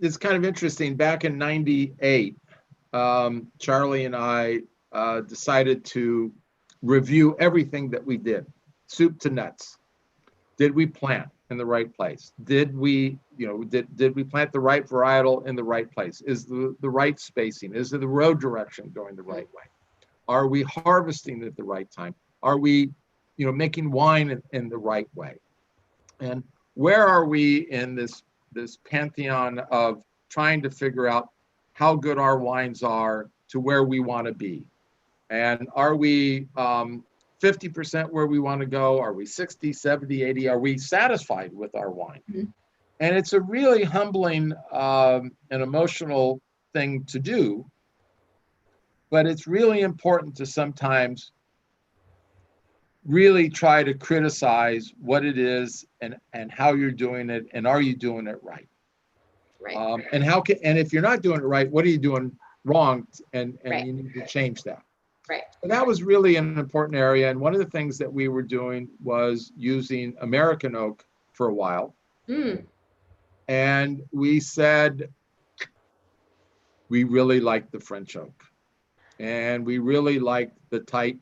It's kind of interesting. Back in '98, Charlie and I decided to review everything that we did, soup to nuts. Did we plant in the right place? Did we plant the right varietal in the right place? Is the right spacing? Is the road direction going the right way? Are we harvesting at the right time? Are we, making wine in the right way? And where are we in this pantheon of trying to figure out how good our wines are to where we want to be? And are we 50% where we want to go? Are we 60, 70, 80? Are we satisfied with our wine? Mm-hmm. And it's a really humbling and emotional thing to do, but it's really important to sometimes really try to criticize what it is and how you're doing it, and are you doing it right? Right. And if you're not doing it right, what are you doing wrong? And right. You need to change that. Right. So that was really an important area. And one of the things that we were doing was using American oak for a while. Mm. And we said, we really liked the French oak. And we really liked the tight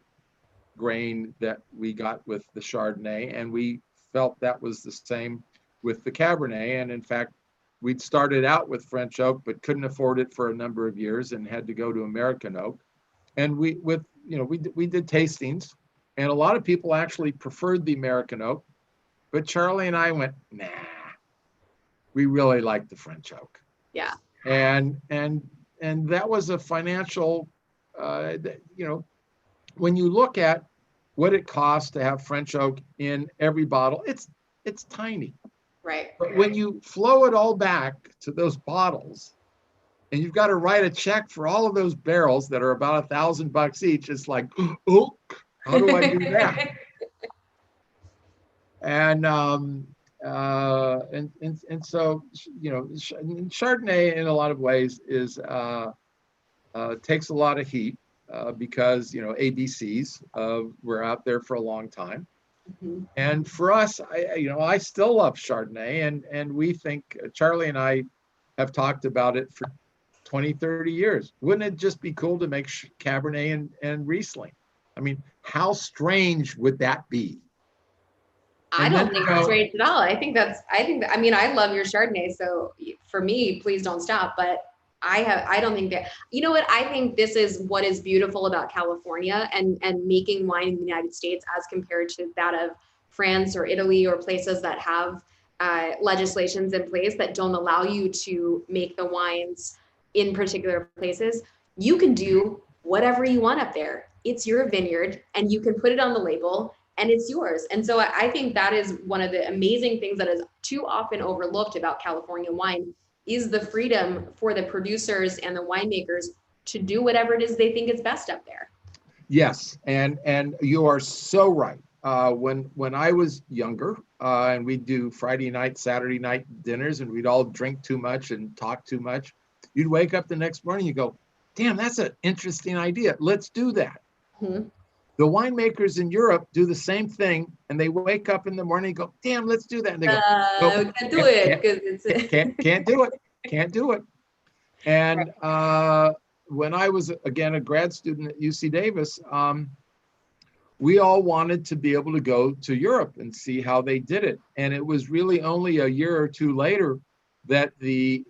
grain that we got with the Chardonnay. And we felt that was the same with the Cabernet. And in fact, we'd started out with French oak, but couldn't afford it for a number of years and had to go to American oak. And we did tastings, and a lot of people actually preferred the American oak, but Charlie and I went, nah, we really like the French oak. Yeah. And that was a financial, when you look at what it costs to have French oak in every bottle, it's tiny. Right. But when you flow it all back to those bottles, and you've got to write a check for all of those barrels that are about $1,000 each. It's like, oh, how do I do that? And so, you know, Chardonnay in a lot of ways is takes a lot of heat because, you know, ABCs were out there for a long time. Mm-hmm. And for us, I still love Chardonnay, and we think, Charlie and I have talked about it for 20, 30 years. Wouldn't it just be cool to make Cabernet and Riesling? I mean, how strange would that be? I don't think it's strange at all. I mean, I love your Chardonnay. So for me, please don't stop. But I don't think that, you know what? I think this is what is beautiful about California and making wine in the United States as compared to that of France or Italy or places that have legislations in place that don't allow you to make the wines in particular places. You can do whatever you want up there. It's your vineyard and you can put it on the label and it's yours. And so I think that is one of the amazing things that is too often overlooked about California wine is the freedom for the producers and the winemakers to do whatever it is they think is best up there. Yes, and you are so right. When I was younger, and we'd do Friday night, Saturday night dinners, and we'd all drink too much and talk too much, you'd wake up the next morning, you go, damn, that's an interesting idea. Let's do that. Mm-hmm. The winemakers in Europe do the same thing, and they wake up in the morning and go, damn, let's do that. And they go, nope, can't do it. Can't do it. Can't do it. And when I was, again, a grad student at UC Davis, we all wanted to be able to go to Europe and see how they did it. And it was really only a year or two later that the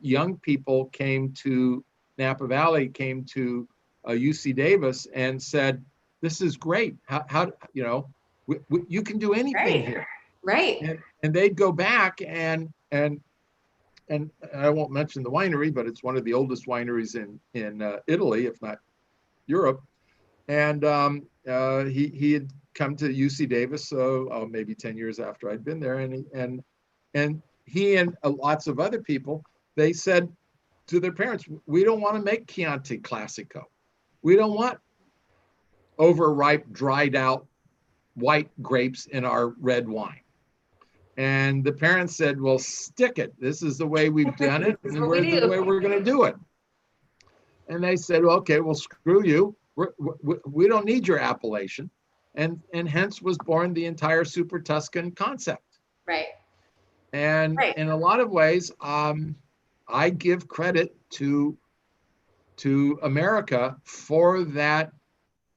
young people came to Napa Valley, came to UC Davis and said, this is great. How you know, you can do anything here. Right. And they'd go back and I won't mention the winery, but it's one of the oldest wineries in Italy, if not Europe. And he had come to UC Davis, so maybe 10 years after I'd been there, and he and lots of other people, they said to their parents, we don't want to make Chianti Classico. We don't want overripe, dried out white grapes in our red wine. And the parents said, well, stick it. This is the way we've done it. And this is the way we're going to do it. And they said, well, okay, well, screw you. We don't need your appellation. And hence was born the entire Super Tuscan concept. Right. And in a lot of ways, I give credit to America for that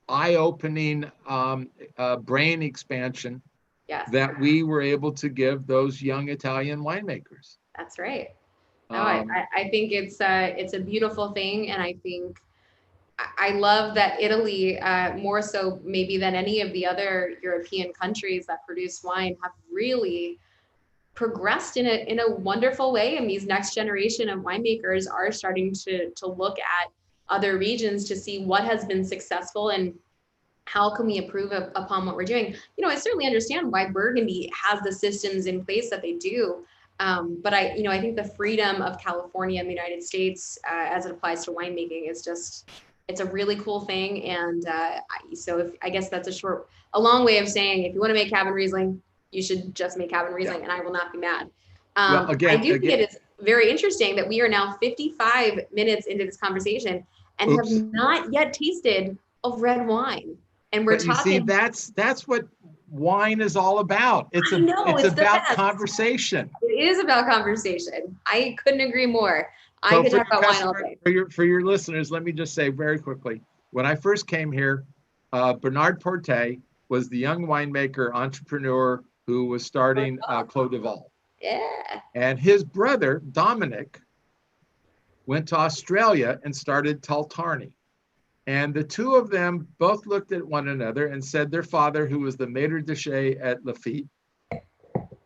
eye-opening brain expansion that we were able to give those young Italian winemakers. That's right. No, I think it's a beautiful thing, and I think I love that Italy, more so maybe than any of the other European countries that produce wine, have really progressed in a wonderful way. And these next generation of winemakers are starting to look at other regions to see what has been successful and how can we improve upon what we're doing. You know, I certainly understand why Burgundy has the systems in place that they do. But I think the freedom of California and the United States as it applies to winemaking is just, it's a really cool thing. And so I guess that's a long way of saying, if you want to make Cabernet Riesling, you should just make Cabernet Riesling, and I will not be mad. I do think it is very interesting that we are now 55 minutes into this conversation and have not yet tasted of red wine. And we're talking. You see, that's what wine is all about. It's about conversation. It is about conversation. I couldn't agree more. I could talk about wine all day. For your listeners, let me just say very quickly, when I first came here, Bernard Portet was the young winemaker entrepreneur who was starting Clos de Val. Yeah. And his brother, Dominic, went to Australia and started Taltarni. And the two of them both looked at one another and said their father, who was the maître de chai at Lafite,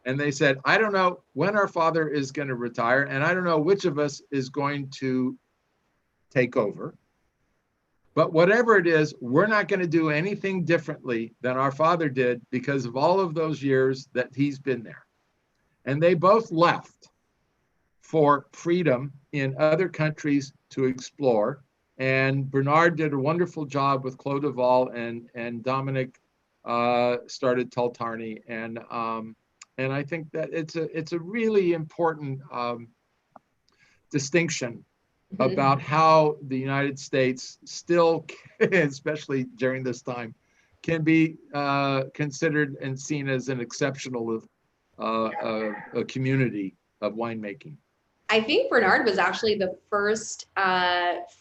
and they said, I don't know when our father is going to retire, and I don't know which of us is going to take over. But whatever it is, we're not going to do anything differently than our father did because of all of those years that he's been there. And they both left for freedom in other countries to explore. And Bernard did a wonderful job with Clos de Val, and Dominic started Tultarny. And I think that it's a really important distinction about how the United States still, especially during this time, can be considered and seen as an exceptional a community of winemaking. I think Bernard was actually the first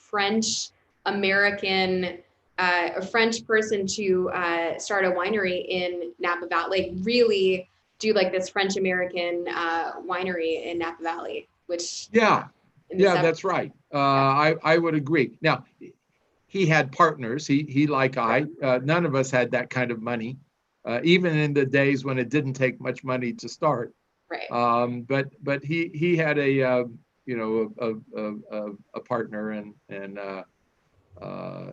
French American, a French person to start a winery in Napa Valley, like really do like this French American winery in Napa Valley, which that's right. I would agree. Now, he had partners. He like I, none of us had that kind of money, even in the days when it didn't take much money to start. Right. But he had a partner, and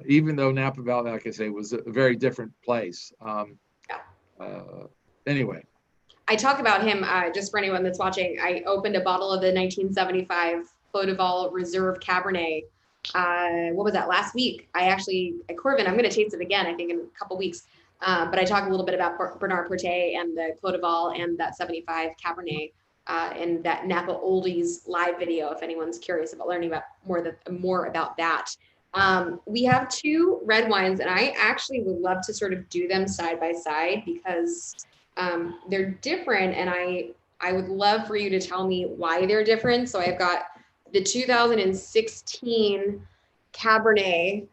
even though Napa Valley, like I say, was a very different place. Anyway, I talk about him just for anyone that's watching. I opened a bottle of the 1975 Clos de Val Reserve Cabernet. What was that, last week? At Corvin, I'm going to taste it again, I think, in a couple weeks. But I talk a little bit about Bernard Portet and the Clos de Val and that 75 Cabernet and that Napa Oldies live video, if anyone's curious about learning about more about that. We have two red wines, and I actually would love to sort of do them side by side because they're different, and I would love for you to tell me why they're different. So I've got the 2016 Cabernet,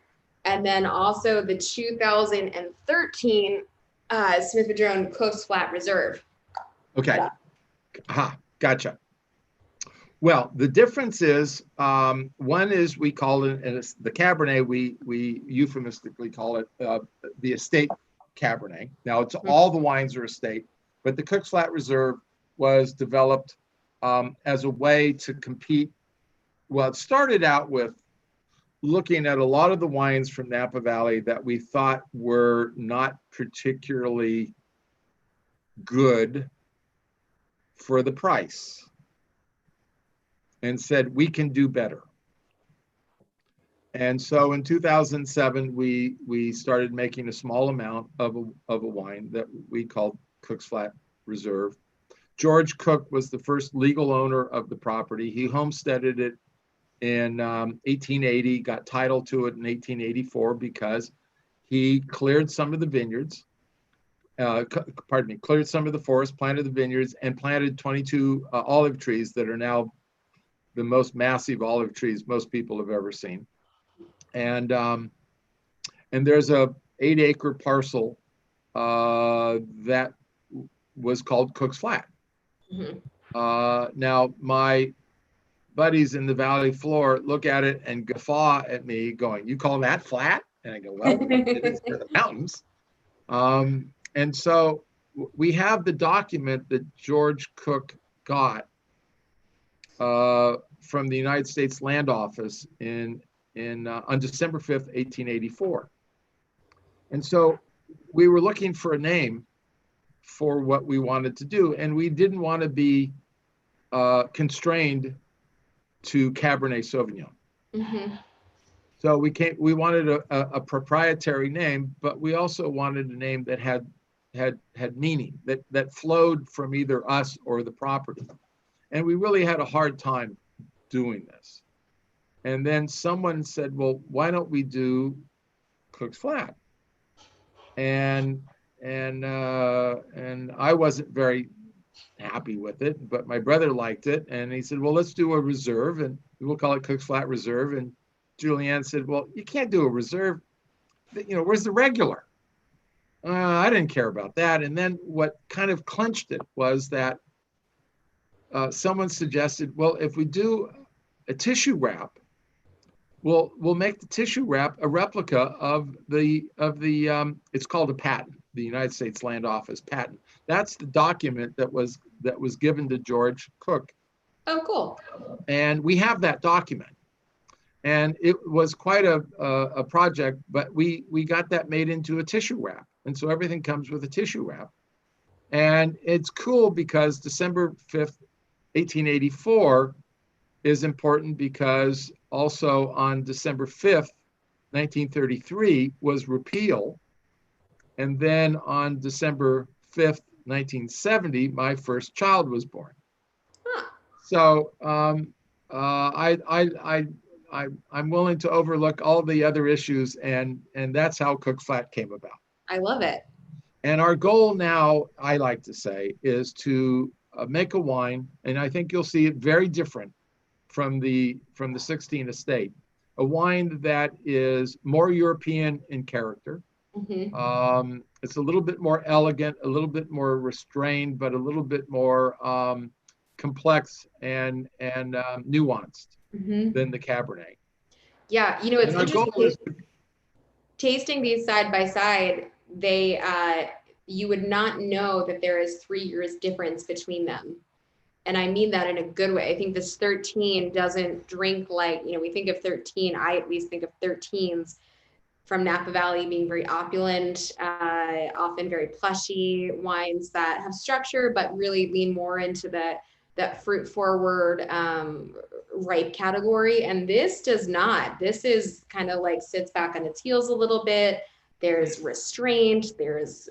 and then also the 2013 Smith-Madrone Coast Flat Reserve. Okay. Gotcha. Well, the difference is, one is we call it, and it's the Cabernet, we euphemistically call it the estate Cabernet. Now, it's all the wines are estate, but the Cook's Flat Reserve was developed as a way to compete. Well, it started out with looking at a lot of the wines from Napa Valley that we thought were not particularly good for the price, and said, we can do better. And so in 2007, we started making a small amount of a wine that we called Cook's Flat Reserve. George Cook was the first legal owner of the property. He homesteaded it in 1880, got title to it in 1884 because he cleared some of the vineyards, cleared some of the forest, planted the vineyards, and planted 22 olive trees that are now the most massive olive trees most people have ever seen. And there's a 8-acre parcel that was called Cook's Flat. Now, my buddies in the valley floor look at it and guffaw at me going, you call that flat? And I go, well, it is for the mountains. And so we have the document that George Cook got from the United States Land Office on December 5th, 1884. And so we were looking for a name for what we wanted to do, and we didn't want to be constrained to Cabernet Sauvignon. So we wanted a proprietary name, but we also wanted a name that had meaning, that flowed from either us or the property. And we really had a hard time doing this. And then someone said, well, why don't we do Cook's Flat? And I wasn't very happy with it, but my brother liked it. And he said, well, let's do a reserve and we'll call it Cook's Flat Reserve. And Julianne said, well, you can't do a reserve. Where's the regular? I didn't care about that. And then what kind of clinched it was that someone suggested, well, if we do a tissue wrap, we'll make the tissue wrap a replica of the it's called a patent, the United States Land Office patent. That's the document that was given to George Cook. Oh, cool. And we have that document. And it was quite a project, but we got that made into a tissue wrap. And so everything comes with a tissue wrap. And it's cool because December 5th, 1884 is important because also on December 5th, 1933 was repeal. And then on December 5th, 1970, my first child was born. Huh. So I'm willing to overlook all the other issues, and that's how Cook Flat came about. I love it. And our goal now, I like to say, is to make a wine, and I think you'll see it very different from the 16 estate. A wine that is more European in character. It's a little bit more elegant, a little bit more restrained, but a little bit more complex and nuanced than the Cabernet. Yeah, you know, it's And our goal is tasting these side by side. They you would not know that there is 3 years difference between them. And I mean that in a good way. I think this 13 doesn't drink like, you know, we think of 13, I at least think of 13s from Napa Valley being very opulent, often very plushy wines that have structure, but really lean more into that fruit forward, ripe category. And this does not. This is kind of like sits back on its heels a little bit. There's restraint. There's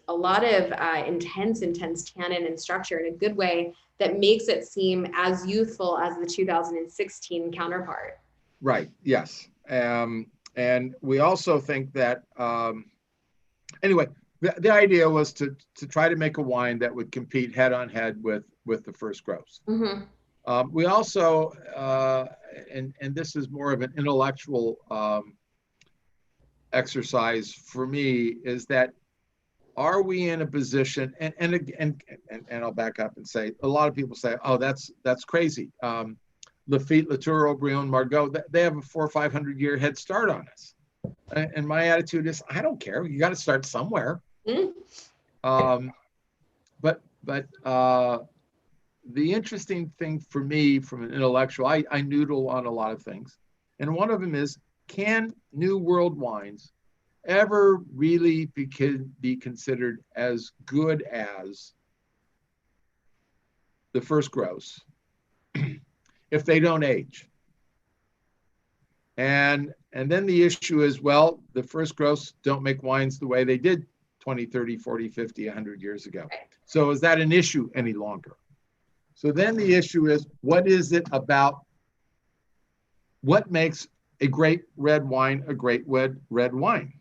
a lot of intense tannin and structure in a good way that makes it seem as youthful as the 2016 counterpart. right. Yes. And we also think that anyway, the idea was to try to make a wine that would compete head on head with the first gross. We also and this is more of an intellectual exercise for me, is that are we in a position, and I'll back up and say, a lot of people say, oh, that's crazy. Lafite, Latour, Haut-Brion, Margaux, they have a 400 or 500 year head start on us. And my attitude is, I don't care. You got to start somewhere. But the interesting thing for me from an intellectual, I noodle on a lot of things. And one of them is, can New World wines ever really be considered as good as the first gross if they don't age? And then the issue is, well, the first gross don't make wines the way they did 20, 30, 40, 50, 100 years ago. So is that an issue any longer? So then the issue is, what is it about what makes a great red wine a great red wine?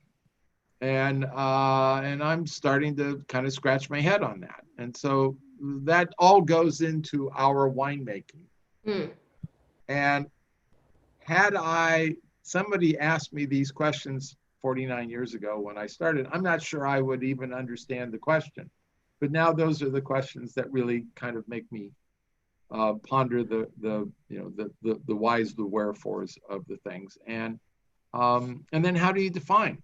And I'm starting to kind of scratch my head on that. And so that all goes into our winemaking. And had somebody asked me these questions 49 years ago when I started, I'm not sure I would even understand the question. But now those are the questions that really kind of make me ponder the whys, the wherefores of the things. And then how do you define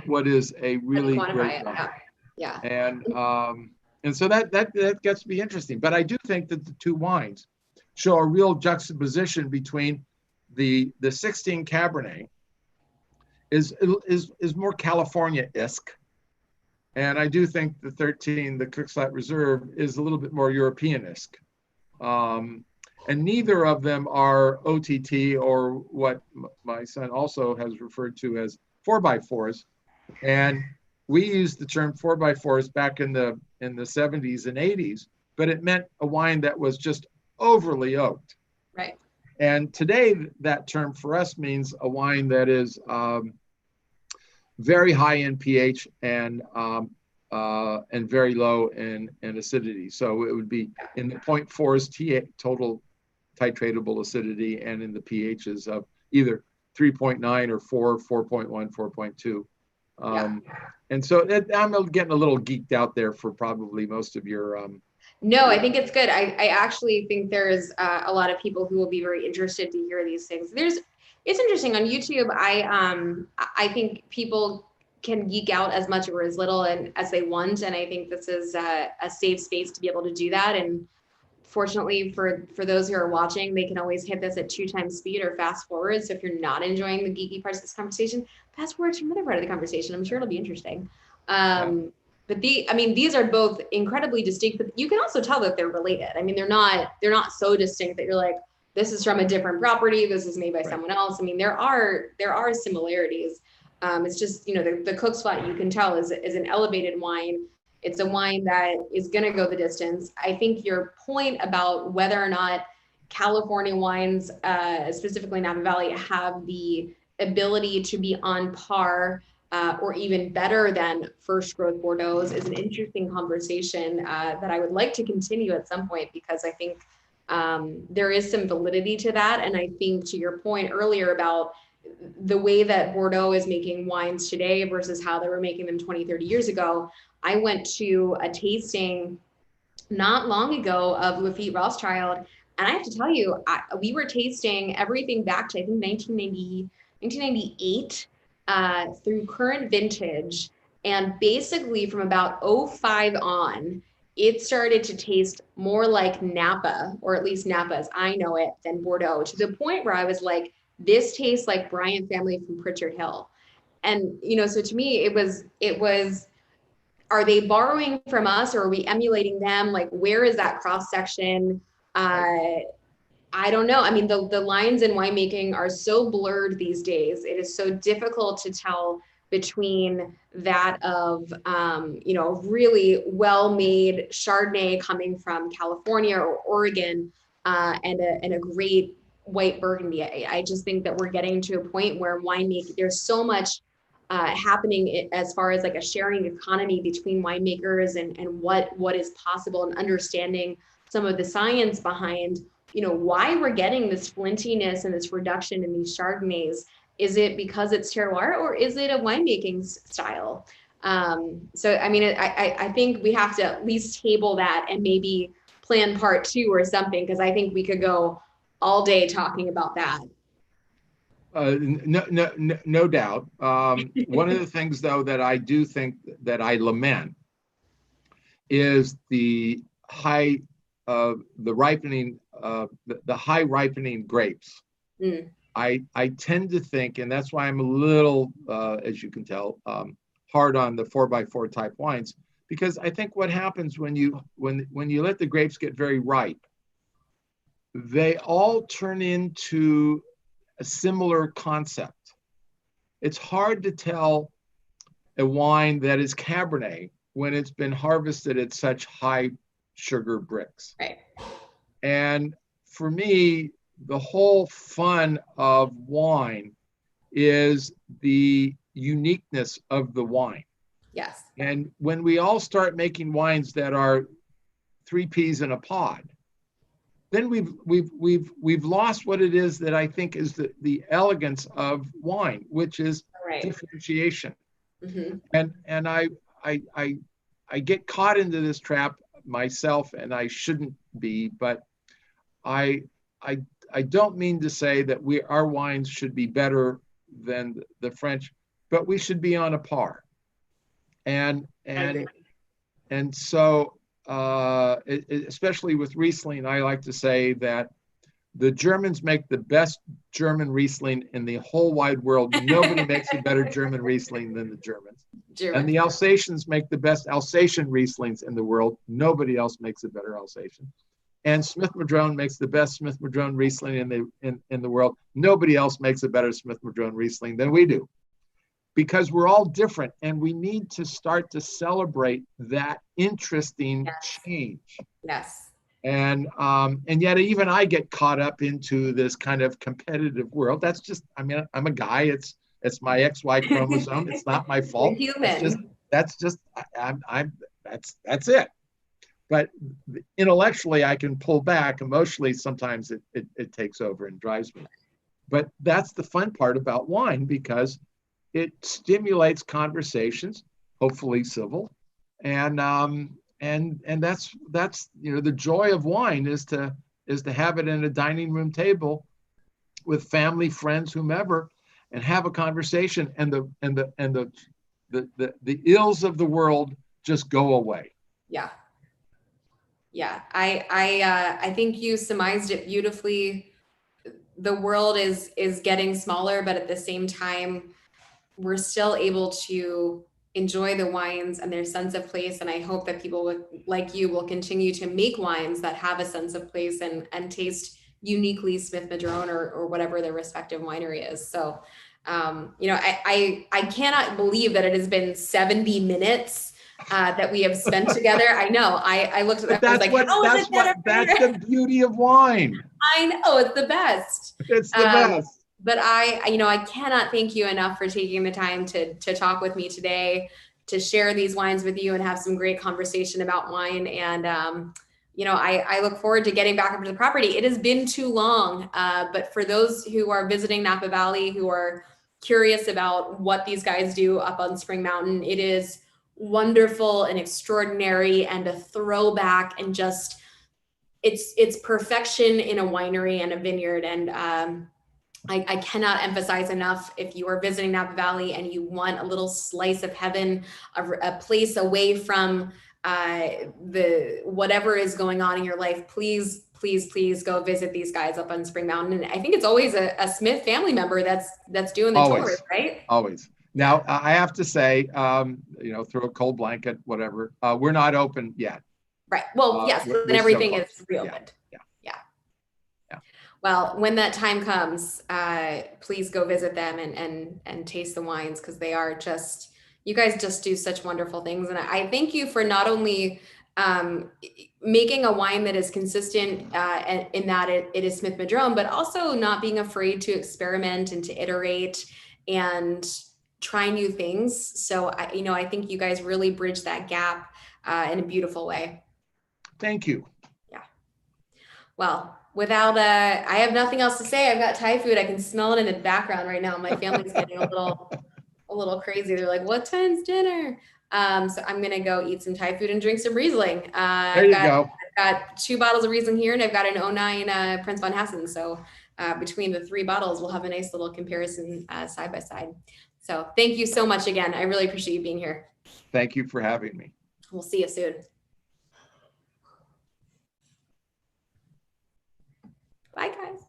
what is a really great wine? Yeah. And so that gets to be interesting. But I do think that the two wines show a real juxtaposition between the 16 Cabernet is more California-esque. And I do think the 13, the Cook Flat Reserve, is a little bit more European-esque. And neither of them are OTT, or what my son also has referred to as 4x4s. And we used the term 4x4s back in the 70s and 80s, but it meant a wine that was just overly oaked. Right. And today, that term for us means a wine that is very high in pH and very low in acidity. So it would be in the 0.4s total titratable acidity, and in the pHs of either 3.9 or 4, 4.1, 4.2. And so I'm getting a little geeked out there for probably most of your. No, I think it's good. I actually think there's a lot of people who will be very interested to hear these things. It's interesting on YouTube. I think people can geek out as much or as little and as they want, and I think this is a safe space to be able to do that. And fortunately for those who are watching, they can always hit this at 2 times speed or fast forward. So if you're not enjoying the geeky parts of this conversation, fast forward to another part of the conversation. I'm sure it'll be interesting. But these are both incredibly distinct, but you can also tell that they're related. I mean, they're not so distinct that you're like, this is from a different property, this is made by someone else. I mean, there are similarities. It's just, the Cook's Flat, you can tell, is an elevated wine. It's a wine that is going to go the distance. I think your point about whether or not California wines, specifically Napa Valley, have the ability to be on par or even better than first growth Bordeaux is an interesting conversation that I would like to continue at some point, because I think there is some validity to that. And I think, to your point earlier about the way that Bordeaux is making wines today versus how they were making them 20, 30 years ago, I went to a tasting not long ago of Lafite Rothschild. And I have to tell you, we were tasting everything back to, I think, 1998 through current vintage. And basically from about '05 on, it started to taste more like Napa, or at least Napa as I know it, than Bordeaux, to the point where I was like, this tastes like Bryant family from Pritchard Hill. And, so to me, it was, are they borrowing from us, or are we emulating them? Like, where is that cross section? I don't know. I mean, the lines in winemaking are so blurred these days. It is so difficult to tell between that of, really well-made Chardonnay coming from California or Oregon, and a great white Burgundy. I just think that we're getting to a point where winemaking, there's so much happening as far as like a sharing economy between winemakers and what is possible, and understanding some of the science behind, why we're getting this flintiness and this reduction in these Chardonnays. Is it because it's terroir, or is it a winemaking style? So, I mean, I think we have to at least table that and maybe plan part 2 or something, because I think we could go all day talking about that. No doubt. One of the things, though, that I do think that I lament is the high ripening grapes. I tend to think, and that's why I'm a little, as you can tell, hard on the 4x4 type wines, because I think what happens when you let the grapes get very ripe, they all turn into a similar concept. It's hard to tell a wine that is Cabernet when it's been harvested at such high sugar bricks. Right. And for me, the whole fun of wine is the uniqueness of the wine. Yes. And when we all start making wines that are 3 peas in a pod, then we've lost what it is that I think is the elegance of wine, which is differentiation. And I get caught into this trap myself, and I shouldn't be, but I don't mean to say that our wines should be better than the French, but we should be on a par. And so especially with Riesling, I like to say that the Germans make the best German Riesling in the whole wide world. Nobody makes a better German Riesling than the Germans. And the Alsatians make the best Alsatian Rieslings in the world. Nobody else makes a better Alsatian. And Smith-Madrone makes the best Smith-Madrone Riesling in the world. Nobody else makes a better Smith-Madrone Riesling than we do, because we're all different, and we need to start to celebrate that interesting change. Yes. And yet even I get caught up into this kind of competitive world. That's just, I mean, I'm a guy. It's my XY chromosome. It's not my fault. You're human. That's it. But intellectually, I can pull back. Emotionally, sometimes it takes over and drives me. But that's the fun part about wine, because it stimulates conversations, hopefully civil, and that's the joy of wine is to have it in a dining room table with family, friends, whomever, and have a conversation, and the ills of the world just go away. Yeah. I think you surmised it beautifully. The world is getting smaller, but at the same time, we're still able to enjoy the wines and their sense of place. And I hope that people like you will continue to make wines that have a sense of place and taste uniquely Smith-Madrone or whatever their respective winery is. So, you know, I cannot believe that it has been 70 minutes that we have spent together. I know. I looked at But that. I was like, how is it that that's the beauty of wine. I know it's the best. It's the best. But you know, I cannot thank you enough for taking the time to talk with me today, to share these wines with you and have some great conversation about wine. And, you know, I look forward to getting back up to the property. It has been too long, but for those who are visiting Napa Valley, who are curious about what these guys do up on Spring Mountain, it is wonderful and extraordinary and a throwback, and just it's perfection in a winery and a vineyard. And I cannot emphasize enough, if you are visiting Napa Valley and you want a little slice of heaven, a place away from the whatever is going on in your life, please, please, please go visit these guys up on Spring Mountain. And I think it's always a Smith family member that's doing the tours, right? Always. Now, I have to say, you know, throw a cold blanket, whatever. We're not open yet. Right. Well, yes, and everything is reopened. Yeah. Well, when that time comes, please go visit them and taste the wines, because they are just, you guys just do such wonderful things. And I thank you for not only making a wine that is consistent in that it is Smith-Madrone, but also not being afraid to experiment and to iterate and try new things. So, you know, I think you guys really bridge that gap in a beautiful way. Thank you. Yeah. Well, without I have nothing else to say. I've got Thai food. I can smell it in the background right now. My family's getting a little crazy. They're like, "What time's dinner?" So I'm gonna go eat some Thai food and drink some Riesling. There you go. I've got 2 bottles of Riesling here, and I've got an '09 Prince von Hessen. So between the 3 bottles, we'll have a nice little comparison side by side. So thank you so much again. I really appreciate you being here. Thank you for having me. We'll see you soon. Bye, guys.